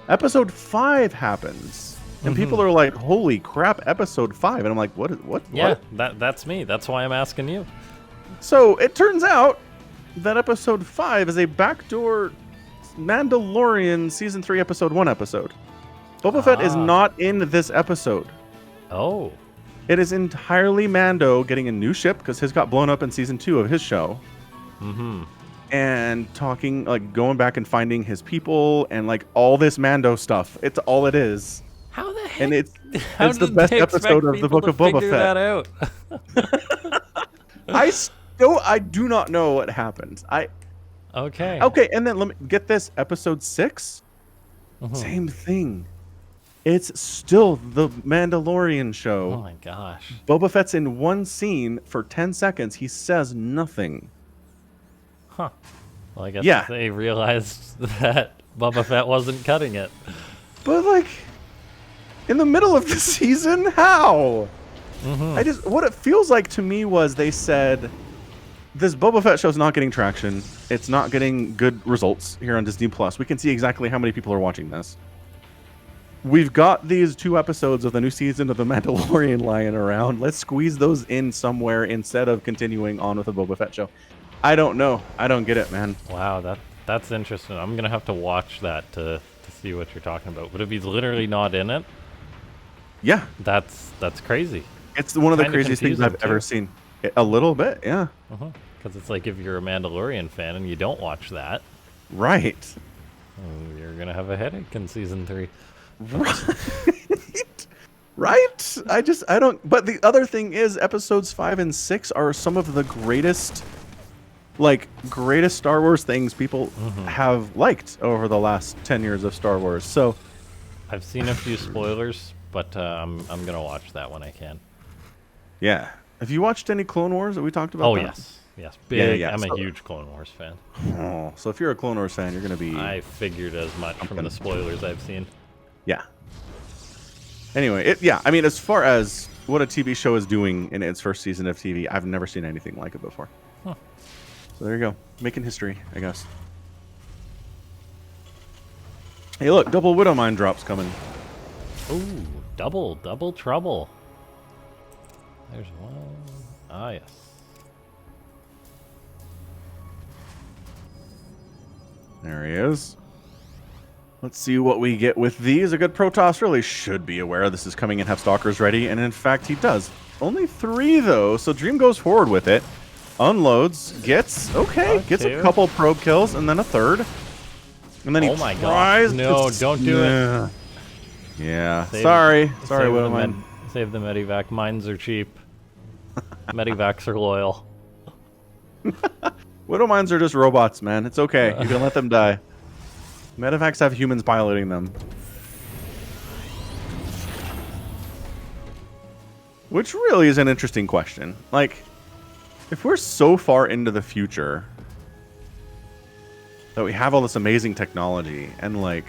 episode 5 happens. And people are like, holy crap, episode 5. And I'm like, what? Yeah, that's me. That's why I'm asking you. So it turns out that episode 5 is a backdoor Mandalorian season 3 episode 1 episode. Boba Fett is not in this episode. Oh. It is entirely Mando getting a new ship because his got blown up in season 2 of his show. Mm-hmm. And talking, like, going back and finding his people and, like, all this Mando stuff. It's all it is. How the heck? And it's the best episode of the Book of Boba Fett. That out. I do not know what happened. Okay. Okay, and then let me get this. Episode 6, Mm-hmm. same thing. It's still the Mandalorian show. Oh my gosh. Boba Fett's in one scene for 10 seconds. He says nothing. Huh. Well, I guess they realized that Boba Fett wasn't cutting it. But, like, in the middle of the season, how? Mm-hmm. What it feels like to me was they said, this Boba Fett show's not getting traction. It's not getting good results here on Disney Plus. We can see exactly how many people are watching this. We've got these 2 episodes of the new season of The Mandalorian lying around. Let's squeeze those in somewhere instead of continuing on with the Boba Fett show. I don't know. I don't get it, man. Wow, that's interesting. I'm gonna have to watch that to see what you're talking about. But if he's literally not in it, Yeah. that's crazy. It's one of the Kinda craziest things I've confusing, ever too. seen. A little bit, yeah. Because it's like if you're a Mandalorian fan and you don't watch that, Right. you're gonna have a headache in season 3. Right. Right? I don't. But the other thing is, episodes 5 and 6 are some of the greatest Star Wars things people have liked over the last 10 years of Star Wars. So, I've seen a few spoilers, but I'm gonna watch that when I can. yeah. Have you watched any Clone Wars that we talked about? Oh that? yes, big. Yeah. I'm So- a huge Clone Wars fan. Oh, so if you're a Clone Wars fan, you're gonna be. I figured as much from the spoilers I've seen. Yeah. Anyway, I mean, as far as what a TV show is doing in its first season of TV, I've never seen anything like it before. Huh. So there you go. Making history, I guess. Hey, look, double Widow Mine drops coming. Ooh, double trouble. There's one. Ah, yes. There he is. Let's see what we get with these. A good Protoss really should be aware this is coming and have stalkers ready, and in fact he does. Only 3 though, so Dream goes forward with it. Unloads, gets a couple probe kills, and then a 3rd. And then he my tries God. No, to don't do it. Yeah, Save sorry, save Widow the Mine. Save the Medivac. Mines are cheap. Medivacs are loyal. Widow Mines are just robots, man. It's okay. You can let them die. Medivacs have humans piloting them. Which really is an interesting question. Like, if we're so far into the future that we have all this amazing technology and, like,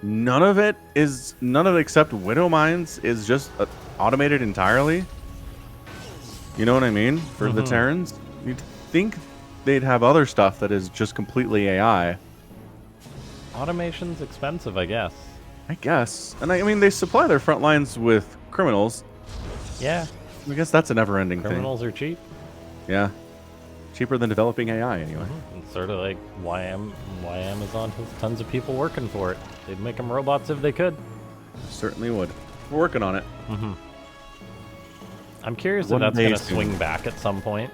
none of it except Widow Mines is just automated entirely. You know what I mean? For the Terrans, you'd think they'd have other stuff that is just completely AI. Automation's expensive, I guess. I guess. And I mean, they supply their front lines with criminals. Yeah. I guess that's a never-ending thing. Criminals are cheap. Yeah. Cheaper than developing AI, anyway. It's sort of like why Amazon has tons of people working for it. They'd make them robots if they could. Certainly would. We're working on it. I'm curious if One that's day going to soon. swing back at some point.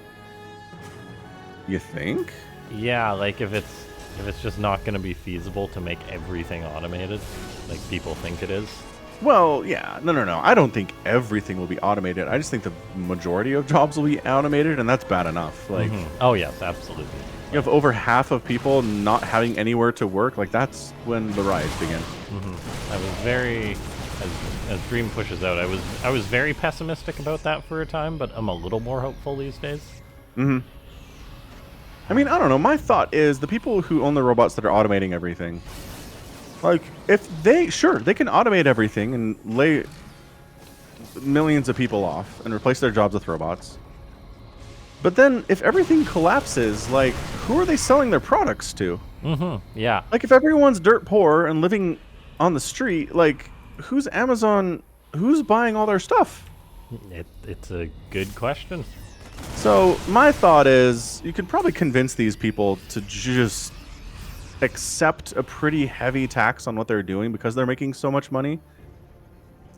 You think? Yeah, like if it's just not going to be feasible to make everything automated, like people think it is. Well, yeah. No. I don't think everything will be automated. I just think the majority of jobs will be automated, and that's bad enough. Like, Oh yes, absolutely. you have over half of people not having anywhere to work. Like, that's when the riots begin. I was very, as Dream pushes out, I was very pessimistic about that for a time, but I'm a little more hopeful these days. I mean, I don't know. My thought is the people who own the robots that are automating everything, like, if they can automate everything and lay millions of people off and replace their jobs with robots. But then if everything collapses, like, who are they selling their products to? Yeah. Like, if everyone's dirt poor and living on the street, like, who's buying all their stuff? It's a good question. So my thought is you could probably convince these people to just accept a pretty heavy tax on what they're doing because they're making so much money,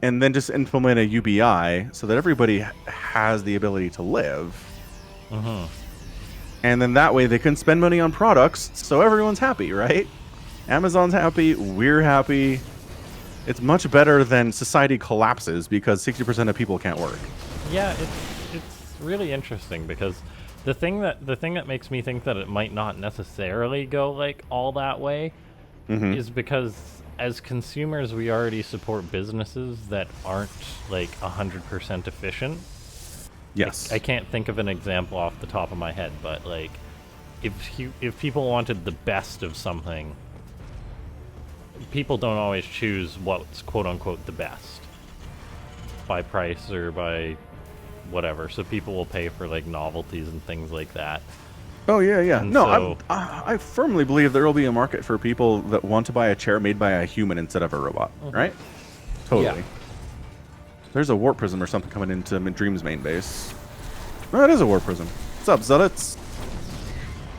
and then just implement a UBI so that everybody has the ability to live. And then that way they can spend money on products so everyone's happy, right? Amazon's happy, we're happy. It's much better than society collapses because 60% of people can't work. Yeah, it's really interesting because the thing that makes me think that it might not necessarily go like all that way is because as consumers we already support businesses that aren't like 100% efficient. Yes. I can't think of an example off the top of my head, but like if people wanted the best of something, people don't always choose what's quote unquote the best by price or by whatever. So people will pay for like novelties and things like that. Oh yeah, yeah. And No, so, I firmly believe there will be a market for people that want to buy a chair made by a human instead of a robot, right? Totally. Yeah. There's a warp prism or something coming into Dream's main base. Oh, it is a warp prism. What's up, Zealots?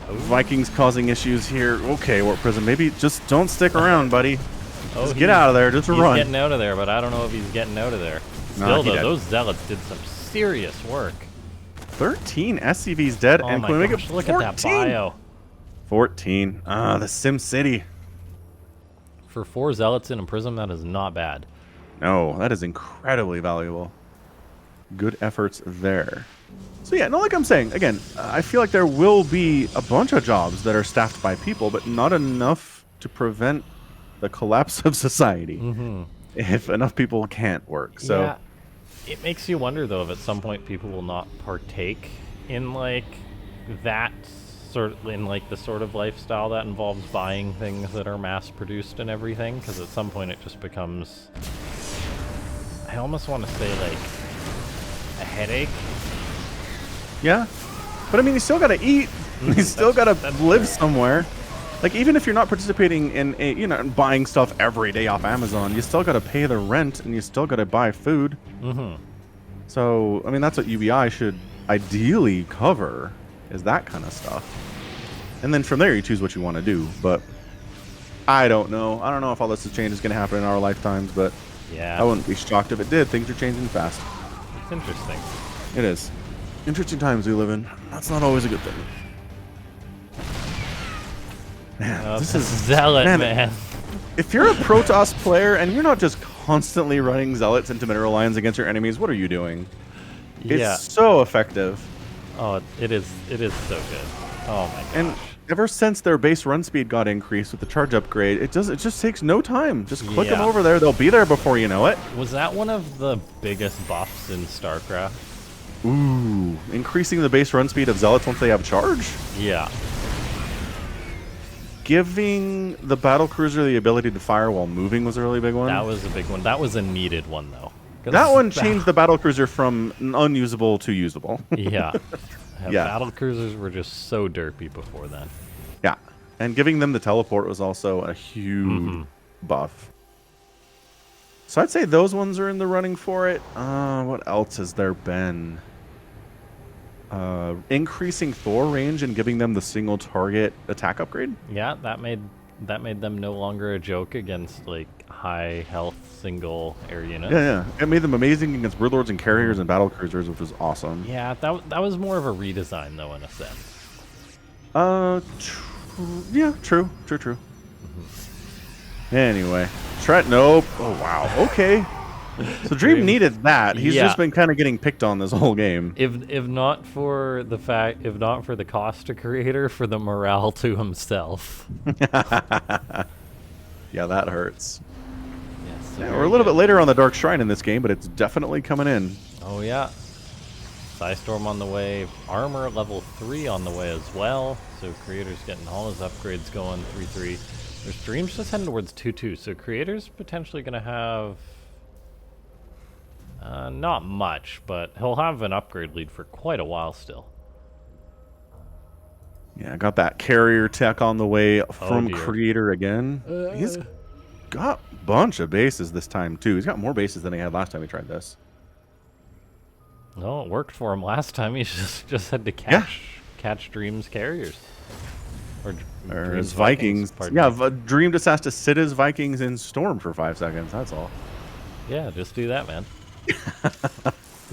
Vikings causing issues here. Okay, warp prism. Maybe just don't stick around, buddy. Just get out of there. Just run. He's getting out of there, but I don't know if he's getting out of there. Still, though, those zealots did some serious work. 13 SCVs dead, and can we make it 14? Look at that bio. 14. Ah, the Sim City. For 4 zealots in a prism, that is not bad. No, that is incredibly valuable. Good efforts there. So yeah, no, like I'm saying, again, I feel like there will be a bunch of jobs that are staffed by people, but not enough to prevent the collapse of society if enough people can't work. So yeah. It makes you wonder, though, if at some point people will not partake in like that the sort of lifestyle that involves buying things that are mass produced and everything, because at some point it just becomes, I almost want to say, like a headache. Yeah, but I mean, you still gotta eat. You still gotta live somewhere. Like, even if you're not participating in buying stuff every day off Amazon, you still gotta pay the rent and you still gotta buy food. So I mean, that's what UBI should ideally cover, is that kind of stuff. And then from there you choose what you want to do. But I don't know. I don't know if all this change is gonna happen in our lifetimes, but yeah, I wouldn't be shocked if it did. Things are changing fast. It's interesting. It is. Interesting times we live in. That's not always a good thing. Man, this is Zealot, man. If you're a Protoss player and you're not just constantly running Zealots into mineral lines against your enemies, what are you doing? Yeah. It's so effective. Oh, it is so good. Oh my gosh. And ever since their base run speed got increased with the charge upgrade, it just takes no time. Just click them over there. They'll be there before you know it. Was that one of the biggest buffs in Starcraft? Ooh, increasing the base run speed of Zealots once they have charge? Yeah. Giving the battlecruiser the ability to fire while moving was a really big one. That was a big one. That was a needed one, though. That one changed the battlecruiser from unusable to usable. Yeah. Yeah. Battlecruisers were just so derpy before then. Yeah. And giving them the teleport was also a huge buff. So I'd say those ones are in the running for it. What else has there been? Increasing Thor range and giving them the single target attack upgrade. Yeah, that made them no longer a joke against like high health single air units. Yeah. It made them amazing against broodlords and carriers and battlecruisers, which was awesome. Yeah, that was more of a redesign though, in a sense. Yeah, true. Anyway, nope. Oh wow. Okay. So Dream needed that. He's just been kind of getting picked on this whole game. If not for the cost to creator, for the morale to himself. Yeah, that hurts. Yes, Yeah, we're a little bit later on the Dark Shrine in this game, but it's definitely coming in. Oh yeah. Psystorm on the way, armor level 3 on the way as well. So creator's getting all his upgrades going 3-3. There's Dream's just heading towards 2-2. So creator's potentially gonna have not much, but he'll have an upgrade lead for quite a while still. Yeah, I got that carrier tech on the way from Creator again. He's got a bunch of bases this time, too. He's got more bases than he had last time he tried this. No, it worked for him last time. He just had to catch Dream's carriers. Or Or Dream's his Vikings. pardon Yeah, me. Dream just has to sit his Vikings in Storm for 5 seconds. That's all. Yeah, just do that, man.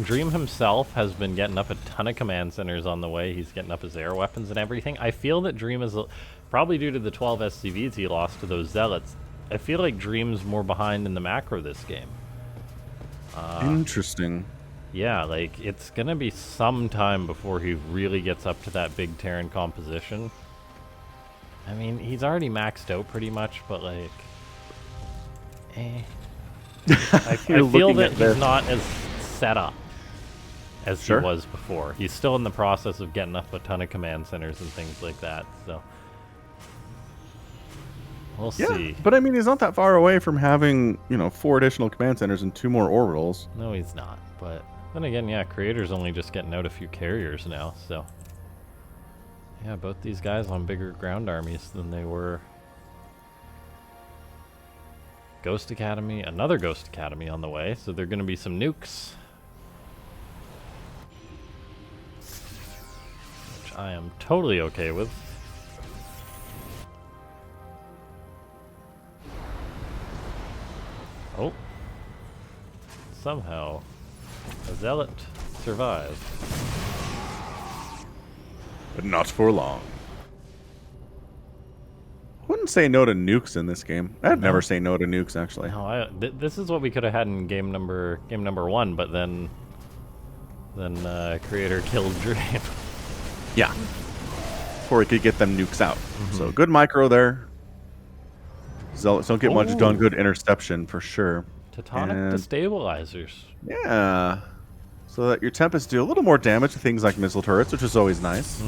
Dream himself has been getting up a ton of command centers on the way. He's getting up his air weapons and everything. I feel that Dream is, probably due to the 12 SCVs he lost to those Zealots, I feel like Dream's more behind in the macro this game. Interesting. Yeah, like, it's gonna be some time before he really gets up to that big Terran composition. I mean, he's already maxed out pretty much, but like... I feel that he's not as set up as he was before. He's still in the process of getting up a ton of command centers and things like that, so... We'll see. But I mean, he's not that far away from having, 4 additional command centers and 2 more orbitals. No, he's not, but... Then again, yeah, Creator's only just getting out a few carriers now, so... Yeah, both these guys on bigger ground armies than they were. Ghost Academy, another Ghost Academy on the way, so there are going to be some nukes. Which I am totally okay with. Oh. Somehow, a Zealot survived. But not for long. Wouldn't say no to nukes in this game. I'd never say no to nukes, actually. No, this is what we could have had in game number 1, but then Creator killed Dream. Yeah. Before he could get them nukes out. So good micro there. Zealots don't get much done. Good interception for sure. Teutonic destabilizers. Yeah. So that your Tempests do a little more damage to things like missile turrets, which is always nice.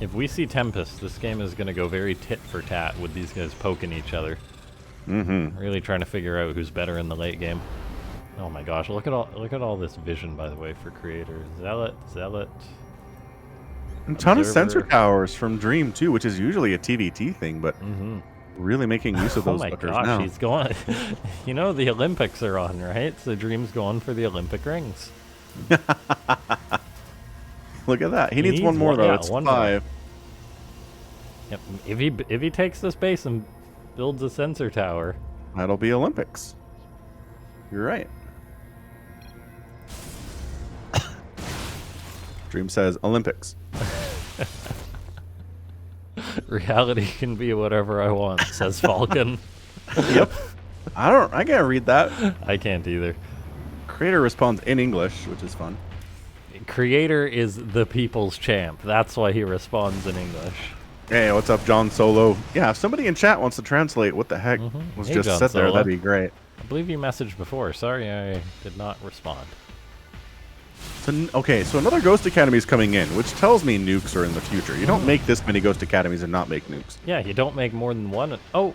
If we see Tempest, this game is going to go very tit for tat with these guys poking each other. Really trying to figure out who's better in the late game. Oh my gosh, look at all this vision, by the way, for Creator. Zealot. A ton of sensor towers from Dream too, which is usually a TvT thing, but really making use of those fuckers now. He's going. You know the Olympics are on, right? So Dream's going for the Olympic rings. Look at that. He needs one more though. Yeah, it's 5. Yep. If he takes this base and builds a sensor tower, that'll be Olympics. You're right. Dream says Olympics. Reality can be whatever I want, says Falcon. Yep. I can't read that. I can't either. Creator responds in English, which is fun. Creator is the people's champ. That's why he responds in English. Hey, what's up, John Solo? Yeah, if somebody in chat wants to translate what the heck was just John said Solo. there, that'd be great. I believe you messaged before. Sorry, I did not respond. Okay, so another Ghost Academy is coming in, which tells me nukes are in the future. You don't make this many Ghost Academies and not make nukes. Yeah, you don't make more than one. Oh,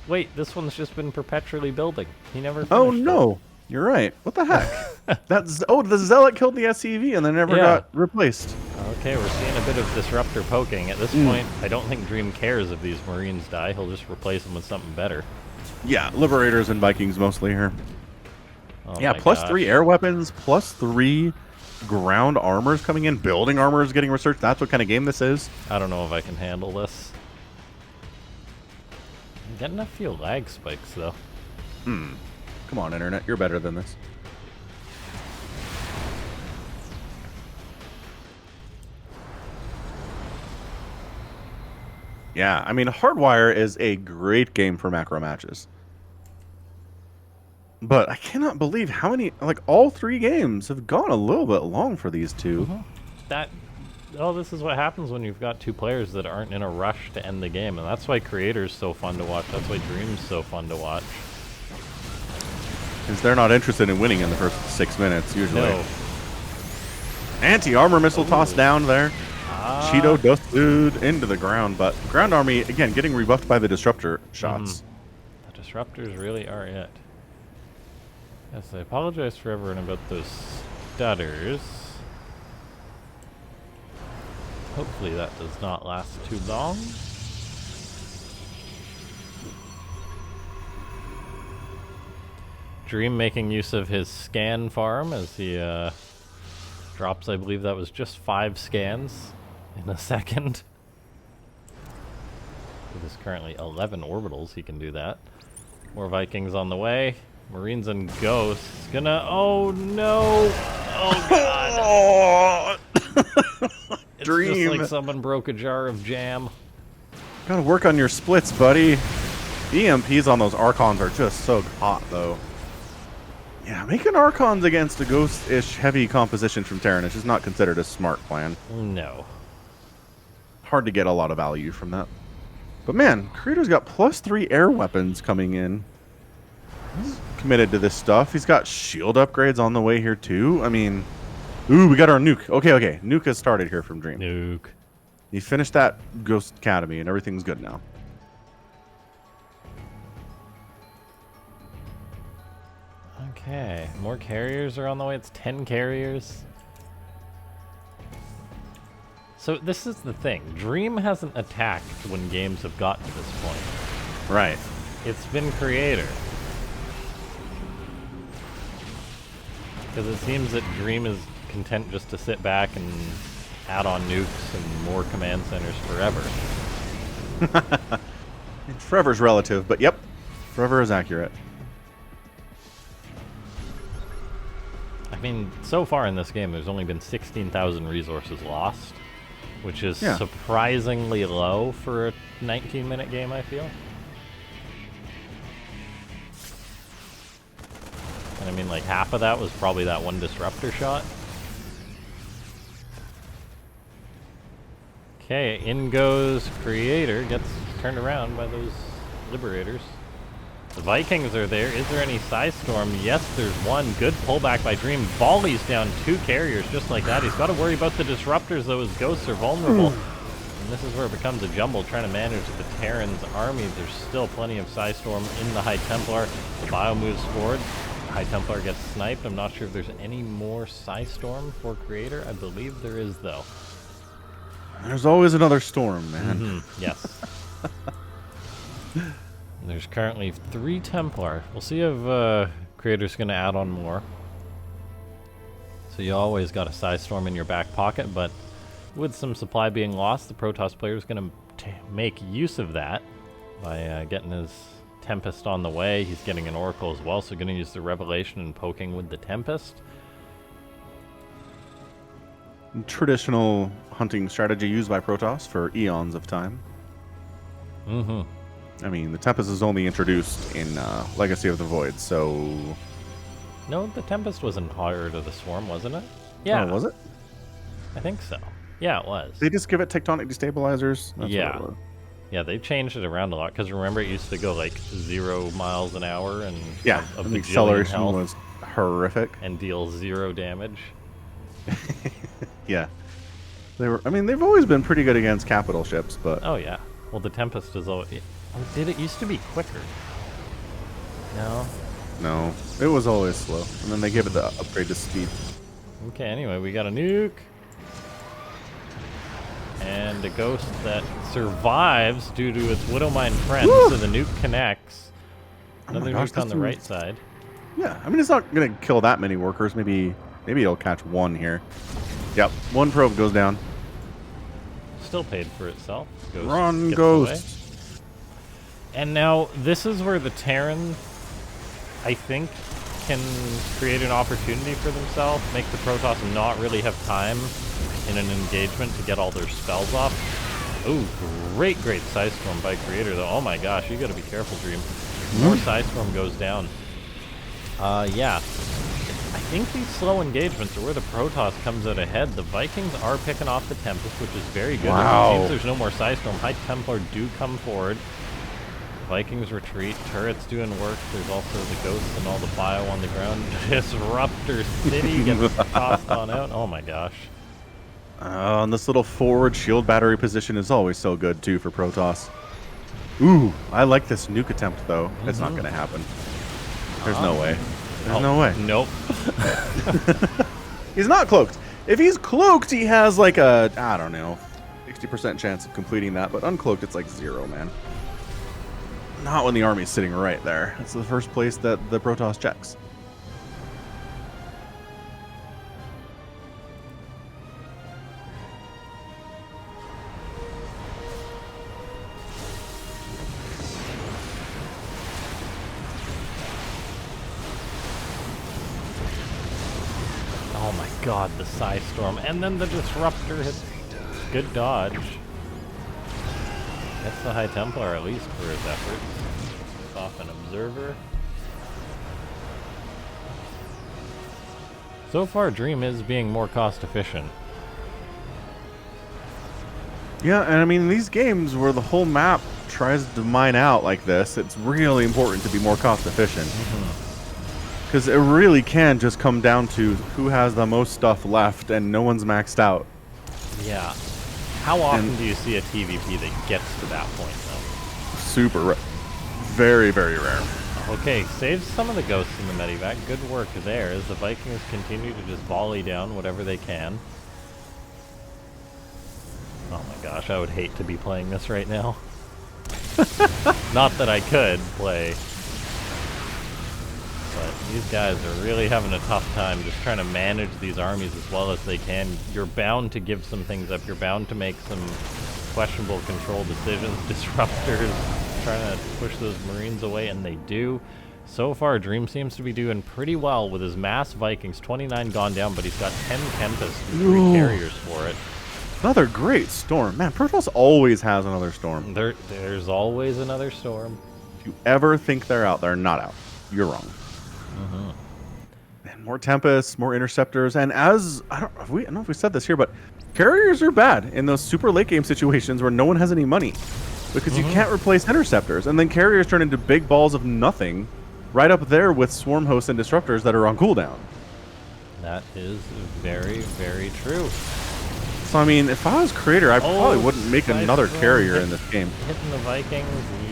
wait, this one's just been perpetually building. He never finished. Oh, no. You're right. What the heck? The Zealot killed the SCV and then never got replaced. Okay, we're seeing a bit of Disruptor poking. At this point, I don't think Dream cares if these Marines die. He'll just replace them with something better. Yeah, Liberators and Vikings mostly here. Oh yeah, +3 air weapons, +3 ground armors coming in. Building armor is getting researched. That's what kind of game this is. I don't know if I can handle this. I'm getting a few lag spikes, though. Come on, Internet. You're better than this. Yeah, I mean, Hardwire is a great game for macro matches. But I cannot believe how many, like, all 3 games have gone a little bit long for these two. This is what happens when you've got 2 players that aren't in a rush to end the game. And that's why Creator's so fun to watch. That's why Dream's so fun to watch. Because they're not interested in winning in the first 6 minutes, usually. No. Anti-armor missile tossed down there. Cheeto dusted into the ground, but ground army, again, getting rebuffed by the disruptor shots. The disruptors really are it. Yes, I apologize for everyone about those stutters. Hopefully that does not last too long. Dream making use of his scan farm as he drops, I believe that was just 5 scans in a second. With his currently 11 orbitals, he can do that. More Vikings on the way. Marines and Ghosts. Gonna... Oh, no! Oh, God! It's Dream. just like someone broke a jar of jam. Gotta work on your splits, buddy. EMPs on those Archons are just so hot, though. Yeah, making Archons against a Ghost-ish heavy composition from Terranish is not considered a smart plan. No. Hard to get a lot of value from that. But man, Creator's got +3 air weapons coming in. He's committed to this stuff. He's got shield upgrades on the way here, too. I mean... Ooh, we got our nuke. Okay. Nuke has started here from Dream. Nuke. He finished that Ghost Academy, and everything's good now. Okay, more carriers are on the way. It's 10 carriers. So this is the thing. Dream hasn't attacked when games have gotten to this point. Right. It's been Creator. Because it seems that Dream is content just to sit back and add on nukes and more command centers forever. Forever's relative, but yep. Forever is accurate. I mean, so far in this game, there's only been 16,000 resources lost, which is surprisingly low for a 19-minute game, I feel. And I mean, like, half of that was probably that one disruptor shot. Okay, in goes Creator, gets turned around by those Liberators. The Vikings are there. Is there any Psystorm? Yes, there's one. Good pullback by Dream. Volleys down 2 carriers just like that. He's got to worry about the disruptors, though. His ghosts are vulnerable. And this is where it becomes a jumble, trying to manage the Terran's army. There's still plenty of Psystorm in the High Templar. The Bio moves forward. High Templar gets sniped. I'm not sure if there's any more Psystorm for Creator. I believe there is, though. There's always another storm, man. Mm-hmm. Yes. There's currently 3 Templar. We'll see if Creator's going to add on more. So you always got a Psystorm in your back pocket, but with some supply being lost, the Protoss player is going to make use of that by getting his Tempest on the way. He's getting an Oracle as well, so going to use the Revelation and poking with the Tempest. Traditional hunting strategy used by Protoss for eons of time. Mm-hmm. I mean, the Tempest is only introduced in Legacy of the Void, so... No, the Tempest was in Heart of the Swarm, wasn't it? Yeah. Oh, was it? I think so. Yeah, it was. They just give it tectonic destabilizers? That's Yeah. what it was. Yeah, they've changed it around a lot, because remember it used to go like 0 miles an hour and Yeah, a and the bajillion acceleration health was horrific. and deal 0 damage. Yeah. They've always been pretty good against capital ships, but... Oh yeah. Well, the Tempest is always... Oh, did it used to be quicker? No? No, it was always slow. And then they gave it the upgrade to speed. Okay, anyway, we got a nuke. And a ghost that survives due to its Widowmine friends, Woo! so the nuke connects. Another gosh, nuke on the that's right side. Yeah, I mean, it's not going to kill that many workers. Maybe it'll catch one here. Yep, one probe goes down. Still paid for itself. Ghost Run, gets Ghost. away. And now, this is where the Terran, I think, can create an opportunity for themselves, make the Protoss not really have time in an engagement to get all their spells off. Ooh, great Psystorm by Creator, though. Oh my gosh, you gotta be careful, Dream. More Psystorm goes down. Yeah. I think these slow engagements are where the Protoss comes out ahead. The Vikings are picking off the Tempest, which is very good. Wow. It seems there's no more Psystorm. High Templar do come forward. Vikings retreat. Turrets doing work. There's also the Ghosts and all the bio on the ground. Disruptor City gets tossed on out. Oh my gosh. And this little forward shield battery position is always so good, too, for Protoss. Ooh, I like this nuke attempt, though. It's not going to happen. There's no way. There's no way. Nope. He's not cloaked. If he's cloaked, he has like a, I don't know, 60% chance of completing that, but uncloaked, it's like 0, man. Not when the army's sitting right there. It's the first place that the Protoss checks. Oh my god, the Psy Storm. And then the Disruptor hits. Good dodge. Gets the High Templar at least for his efforts. It's off an Observer. So far, Dream is being more cost efficient. Yeah, and I mean, in these games where the whole map tries to mine out like this, it's really important to be more cost efficient. Because it really can just come down to who has the most stuff left and no one's maxed out. Yeah. How often do you see a TVP that gets to that point, though? Super rare. Very, very rare. Okay, saves some of the ghosts in the medevac. Good work there as the Vikings continue to just volley down whatever they can. Oh my gosh, I would hate to be playing this right now. Not that I could play. But these guys are really having a tough time just trying to manage these armies as well as they can. You're bound to give some things up. You're bound to make some questionable control decisions. Disruptors trying to push those Marines away, and they do. So far, Dream seems to be doing pretty well with his mass Vikings. 29 gone down, but he's got 10 Tempests and 3 carriers for it. Another great storm. Man, Protoss always has another storm. There's always another storm. If you ever think they're out, they're not out. You're wrong. And more Tempests, more Interceptors, and as I don't know if we said this here, but carriers are bad in those super late game situations where no one has any money because you can't replace Interceptors, and then carriers turn into big balls of nothing right up there with Swarm Hosts and Disruptors that are on cooldown. That is very, very true. So I mean, if I was creator, I probably wouldn't make another carrier in this game. Hitting the Vikings,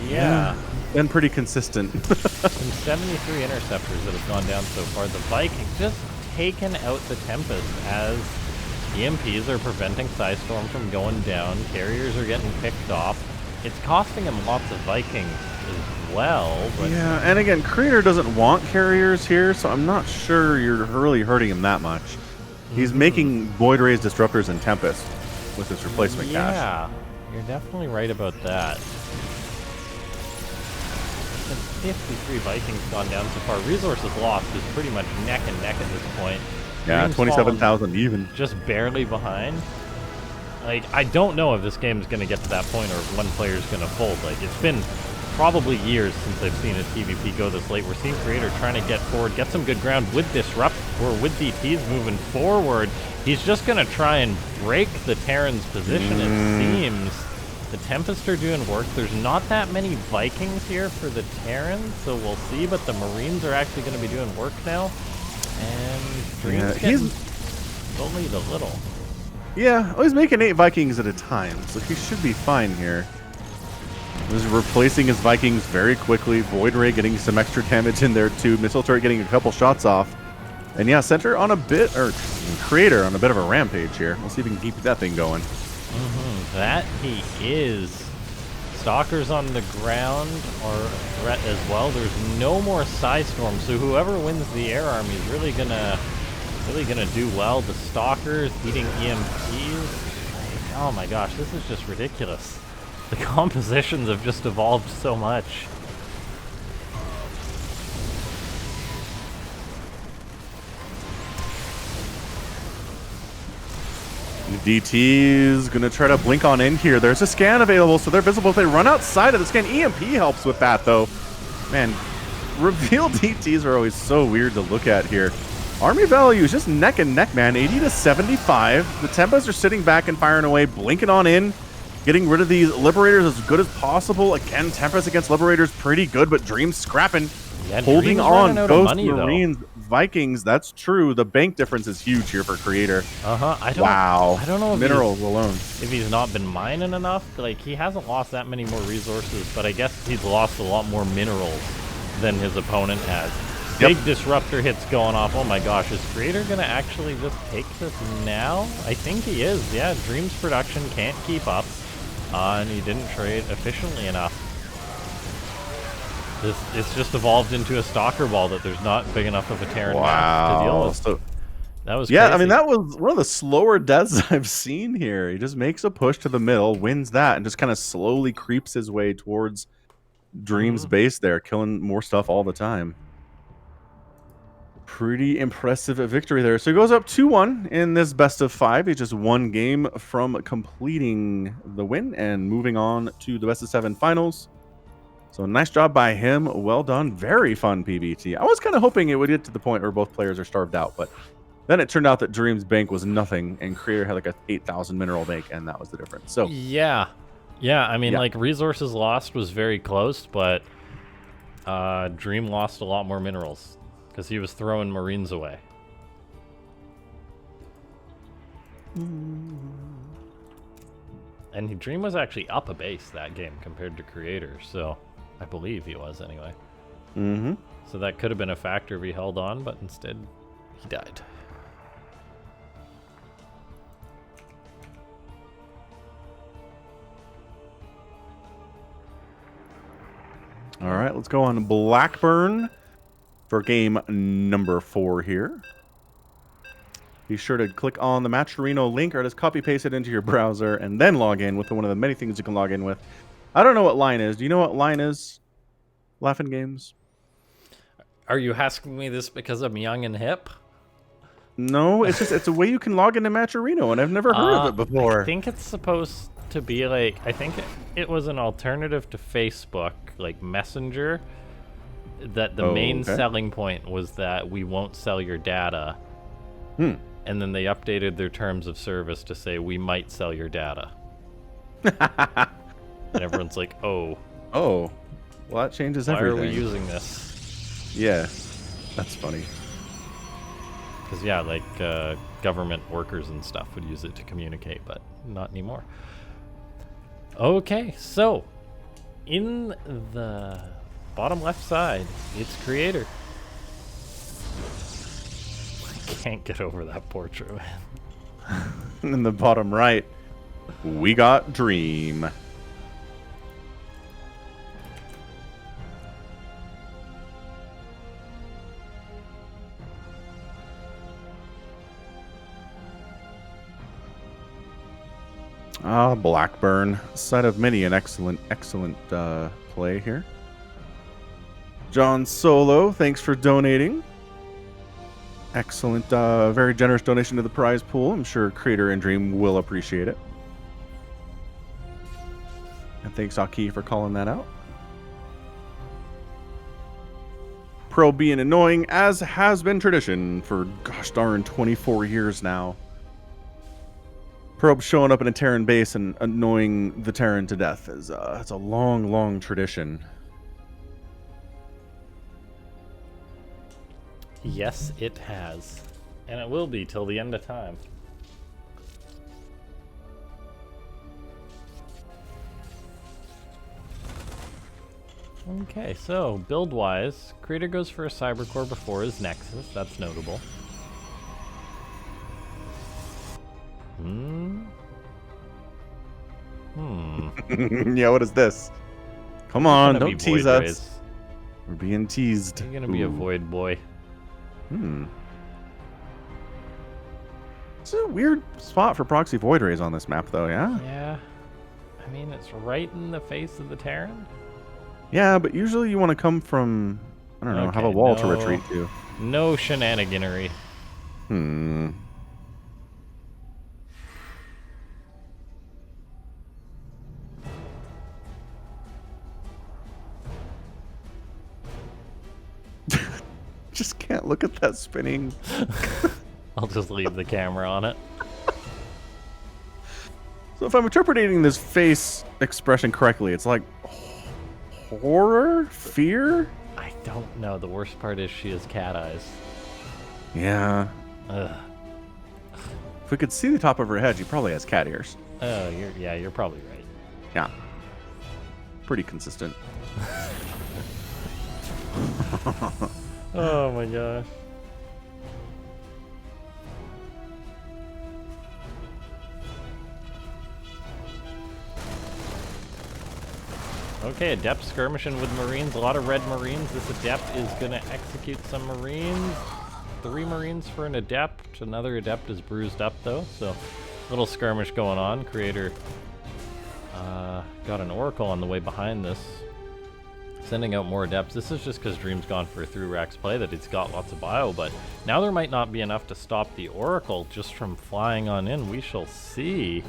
yeah. Been pretty consistent. Some 73 Interceptors that have gone down so far. The Vikings just taken out the Tempest as EMPs are preventing Psystorm from going down. Carriers are getting picked off. It's costing him lots of Vikings as well. But yeah, and again, creator doesn't want carriers here, so I'm not sure you're really hurting him that much. He's making Void Rays, Disruptors, and Tempest with his replacement cash. Yeah, you're definitely right about that. 53 Vikings gone down so far. Resources lost is pretty much neck and neck at this point. Yeah, 27,000 even. Just barely behind. Like, I don't know if this game is going to get to that point or if one player is going to fold. Like, it's been probably years since I've seen a TVP go this late. We're seeing Creator trying to get forward, get some good ground with Disrupt, or with DTs moving forward. He's just going to try and break the Terran's position, it seems. The Tempest are doing work. There's not that many Vikings here for the Terrans, so we'll see, but the Marines are actually going to be doing work now. And Dream's getting bullied a little. Yeah, well, he's making 8 Vikings at a time, so he should be fine here. He's replacing his Vikings very quickly. Void Ray getting some extra damage in there too. Missile Turret getting a couple shots off. And yeah, Center on a bit, or Creator on a bit of a rampage here. We'll see if we can keep that thing going. That he is. Stalkers on the ground are a threat as well. There's no more Psystorm, so whoever wins the air army is really gonna do well. The Stalkers eating EMPs. Oh my gosh, this is just ridiculous. The compositions have just evolved so much. DT is going to try to blink on in here. There's a scan available, so they're visible if they run outside of the scan. EMP helps with that, though. Man, reveal DTs are always so weird to look at here. Army value is just neck and neck, man. 80 to 75. The Tempests are sitting back and firing away, blinking on in, getting rid of these Liberators as good as possible. Again, Tempest against Liberators pretty good, but Dream's scrapping. Yeah, holding on. Ghost money, Marines, Vikings, that's true. The bank difference is huge here for Creator. I don't know if minerals alone. If he's not been mining enough, like he hasn't lost that many more resources, but I guess he's lost a lot more minerals than his opponent has. Big Disruptor hits going off. Oh my gosh, is Creator gonna actually just take this now? I think he is. Yeah, Dream's production can't keep up, and he didn't trade efficiently enough. It's just evolved into a Stalker ball that there's not big enough of a Terran mass to deal with. So, that was yeah, crazy. I mean, that was one of the slower deaths I've seen here. He just makes a push to the middle, wins that, and just kind of slowly creeps his way towards Dream's base there, killing more stuff all the time. Pretty impressive victory there. So he goes up 2-1 in this best of 5. He's just one game from completing the win and moving on to the best of 7 finals. So nice job by him. Well done. Very fun PvT. I was kind of hoping it would get to the point where both players are starved out, but then it turned out that Dream's bank was nothing and Creator had like a 8,000 mineral bank, and that was the difference. So yeah. I mean, like resources lost was very close, but Dream lost a lot more minerals because he was throwing Marines away. And Dream was actually up a base that game compared to Creator, so I believe he was anyway. So that could have been a factor if he held on, but instead he died. All right, let's go on Blackburn for game number 4 here. Be sure to click on the Matcherino link or just copy paste it into your browser and then log in with one of the many things you can log in with. I don't know what line is. Do you know what line is? LaughNgamez? Are you asking me this because I'm young and hip? No, it's just it's a way you can log into Matcherino, and I've never heard of it before. I think it's supposed to be like, I think it was an alternative to Facebook, like Messenger, that the main selling point was that we won't sell your data. And then they updated their terms of service to say we might sell your data. And everyone's like, oh. Oh. Well, that changes everything. Why are we using this? Yeah. That's funny. Because, yeah, like government workers and stuff would use it to communicate, but not anymore. Okay, so in the bottom left side, it's Creator. I can't get over that portrait, man. In the bottom right, we got Dream. Blackburn, side of many an excellent play here. John Solo, thanks for donating. Excellent, very generous donation to the prize pool. I'm sure Creator and Dream will appreciate it. And thanks, Aki, for calling that out. Pro being annoying, as has been tradition for, gosh darn, 24 years now. Probe showing up in a Terran base and annoying the Terran to death is it's a long, long tradition. Yes, it has. And it will be till the end of time. Okay, so build-wise, Creator goes for a Cybercore before his Nexus. That's notable. Yeah, what is this? Come on, don't tease us. Rays. We're being teased. You're gonna be a void boy. It's a weird spot for proxy void rays on this map, though, yeah? Yeah. I mean, it's right in the face of the Terran. Yeah, but usually you want to come from, I don't know, have a wall to retreat to. No shenaniganery. Just can't look at that spinning. I'll just leave the camera on it. So if I'm interpreting this face expression correctly, it's like horror? Fear? I don't know. The worst part is she has cat eyes. Yeah. Ugh. If we could see the top of her head, she probably has cat ears. Oh, you're probably right. Yeah. Pretty consistent. Oh my gosh. Okay, Adept skirmishing with Marines. A lot of red Marines. This Adept is going to execute some Marines. 3 Marines for an Adept. Another Adept is bruised up, though. So, little skirmish going on. Creator got an Oracle on the way behind this. Sending out more adepts. This is just because Dream's gone for a through Rax play that he's got lots of bio, but now there might not be enough to stop the Oracle just from flying on in. We shall see.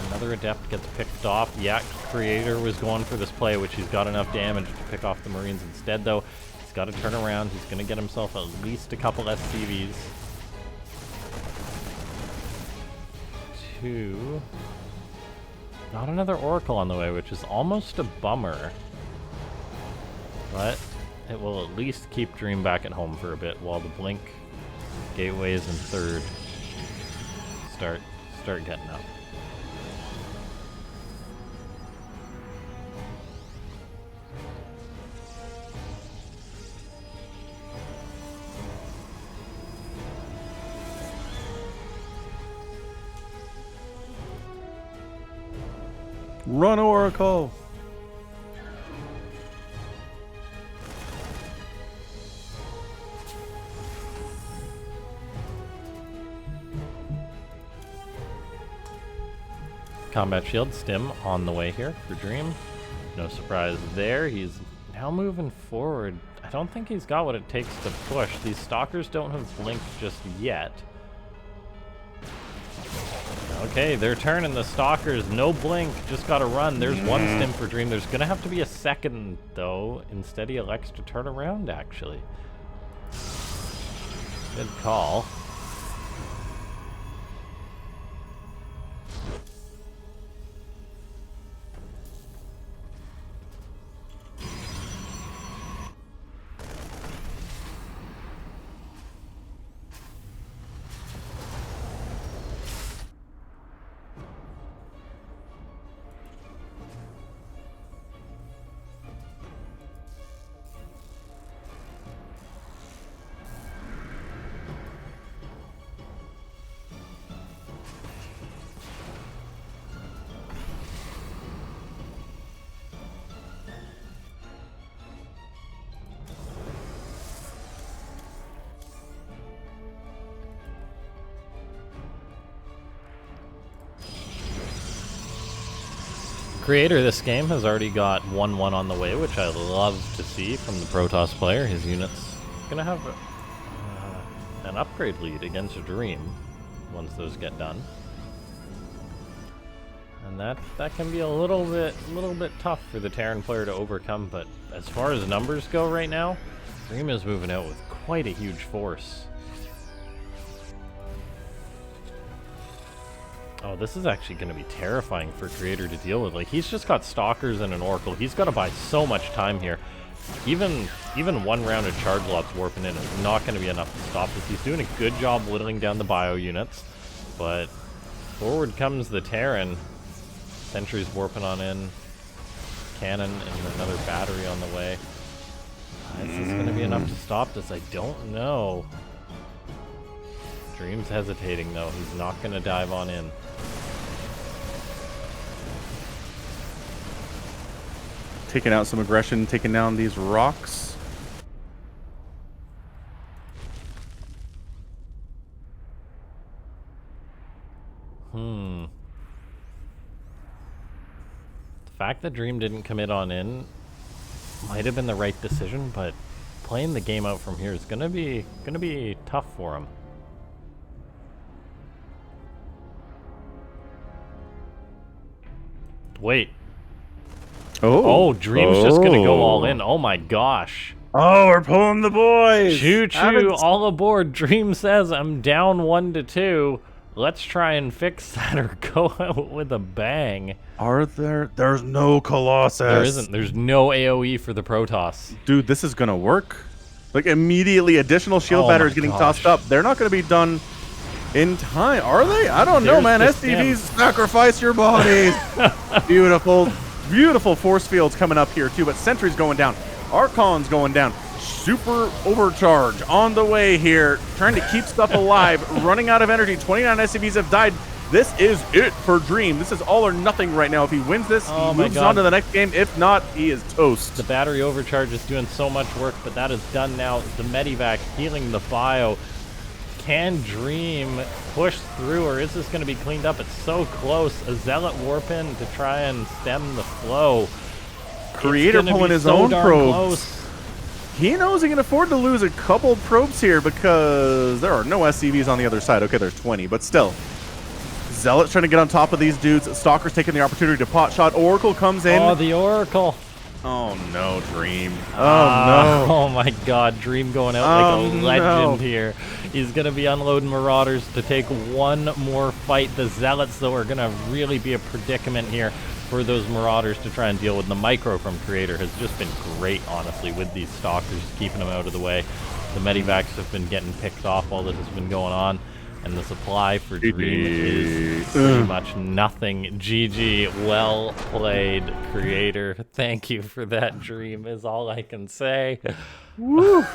Another adept gets picked off. Yeah, Creator was going for this play, which he's got enough damage to pick off the Marines instead, though. He's got to turn around. He's going to get himself at least a couple SCVs. Not another Oracle on the way, which is almost a bummer. But it will at least keep Dream back at home for a bit while the Blink gateways and third start getting up. Run, Oracle! Combat shield stim on the way here for Dream. No surprise there. He's now moving forward. I don't think he's got what it takes to push. These stalkers don't have blink just yet. Okay, they're turning the stalkers. No blink, just gotta run. There's one stim for Dream. There's gonna have to be a second, though. Instead, he elects to turn around, actually. Good call. Creator this game has already got 1-1 on the way, which I love to see from the Protoss player. His unit's gonna have an upgrade lead against Dream once those get done, and that can be a little bit tough for the Terran player to overcome. But as far as numbers go right now, Dream is moving out with quite a huge force. Oh, this is actually going to be terrifying for Creator to deal with. Like, he's just got Stalkers and an Oracle. He's got to buy so much time here. Even one round of Charge Lots warping in is not going to be enough to stop this. He's doing a good job whittling down the bio units, but forward comes the Terran. Sentries warping on in. Cannon and another battery on the way. Is this going to be enough to stop this? I don't know. Dream's hesitating, though. He's not going to dive on in. Taking out some aggression, taking down these rocks. The fact that Dream didn't commit on in might have been the right decision, but playing the game out from here is gonna be tough for him. Wait. Oh, Dream's just gonna go all in. Oh my gosh. Oh, we're pulling the boys. Choo choo, all aboard. Dream says, I'm down 1-2. Let's try and fix that or go out with a bang. There's no Colossus. There isn't. There's no AoE for the Protoss. Dude, this is gonna work. Like, immediately, additional shield batteries getting tossed up. They're not gonna be done in time, are they? I don't know, man. SCVs, sacrifice your bodies. Beautiful, beautiful force fields coming up here, too. But Sentry's going down. Archon's going down. Super overcharge on the way here. Trying to keep stuff alive. Running out of energy. 29 SCVs have died. This is it for Dream. This is all or nothing right now. If he wins this, he moves on to the next game. If not, he is toast. The battery overcharge is doing so much work, but that is done now. The Medivac healing the bio. Can Dream push through, or is this going to be cleaned up? It's so close. A Zealot warp in to try and stem the flow. Creator pulling his own probes. He knows he can afford to lose a couple probes here because there are no SCVs on the other side. Okay, there's 20, but still. Zealot's trying to get on top of these dudes. Stalker's taking the opportunity to pot shot. Oracle comes in. Oh, the Oracle. Oh, no, Dream. Oh, no. Oh, my God. Dream going out like a legend here. He's going to be unloading Marauders to take one more fight. The Zealots, though, are going to really be a predicament here for those Marauders to try and deal with. The micro from Creator has just been great, honestly, with these Stalkers, keeping them out of the way. The Medivacs have been getting picked off while this has been going on. And the supply for Dream is pretty much nothing. GG, well played, Creator. Thank you for that, Dream, is all I can say. Woo!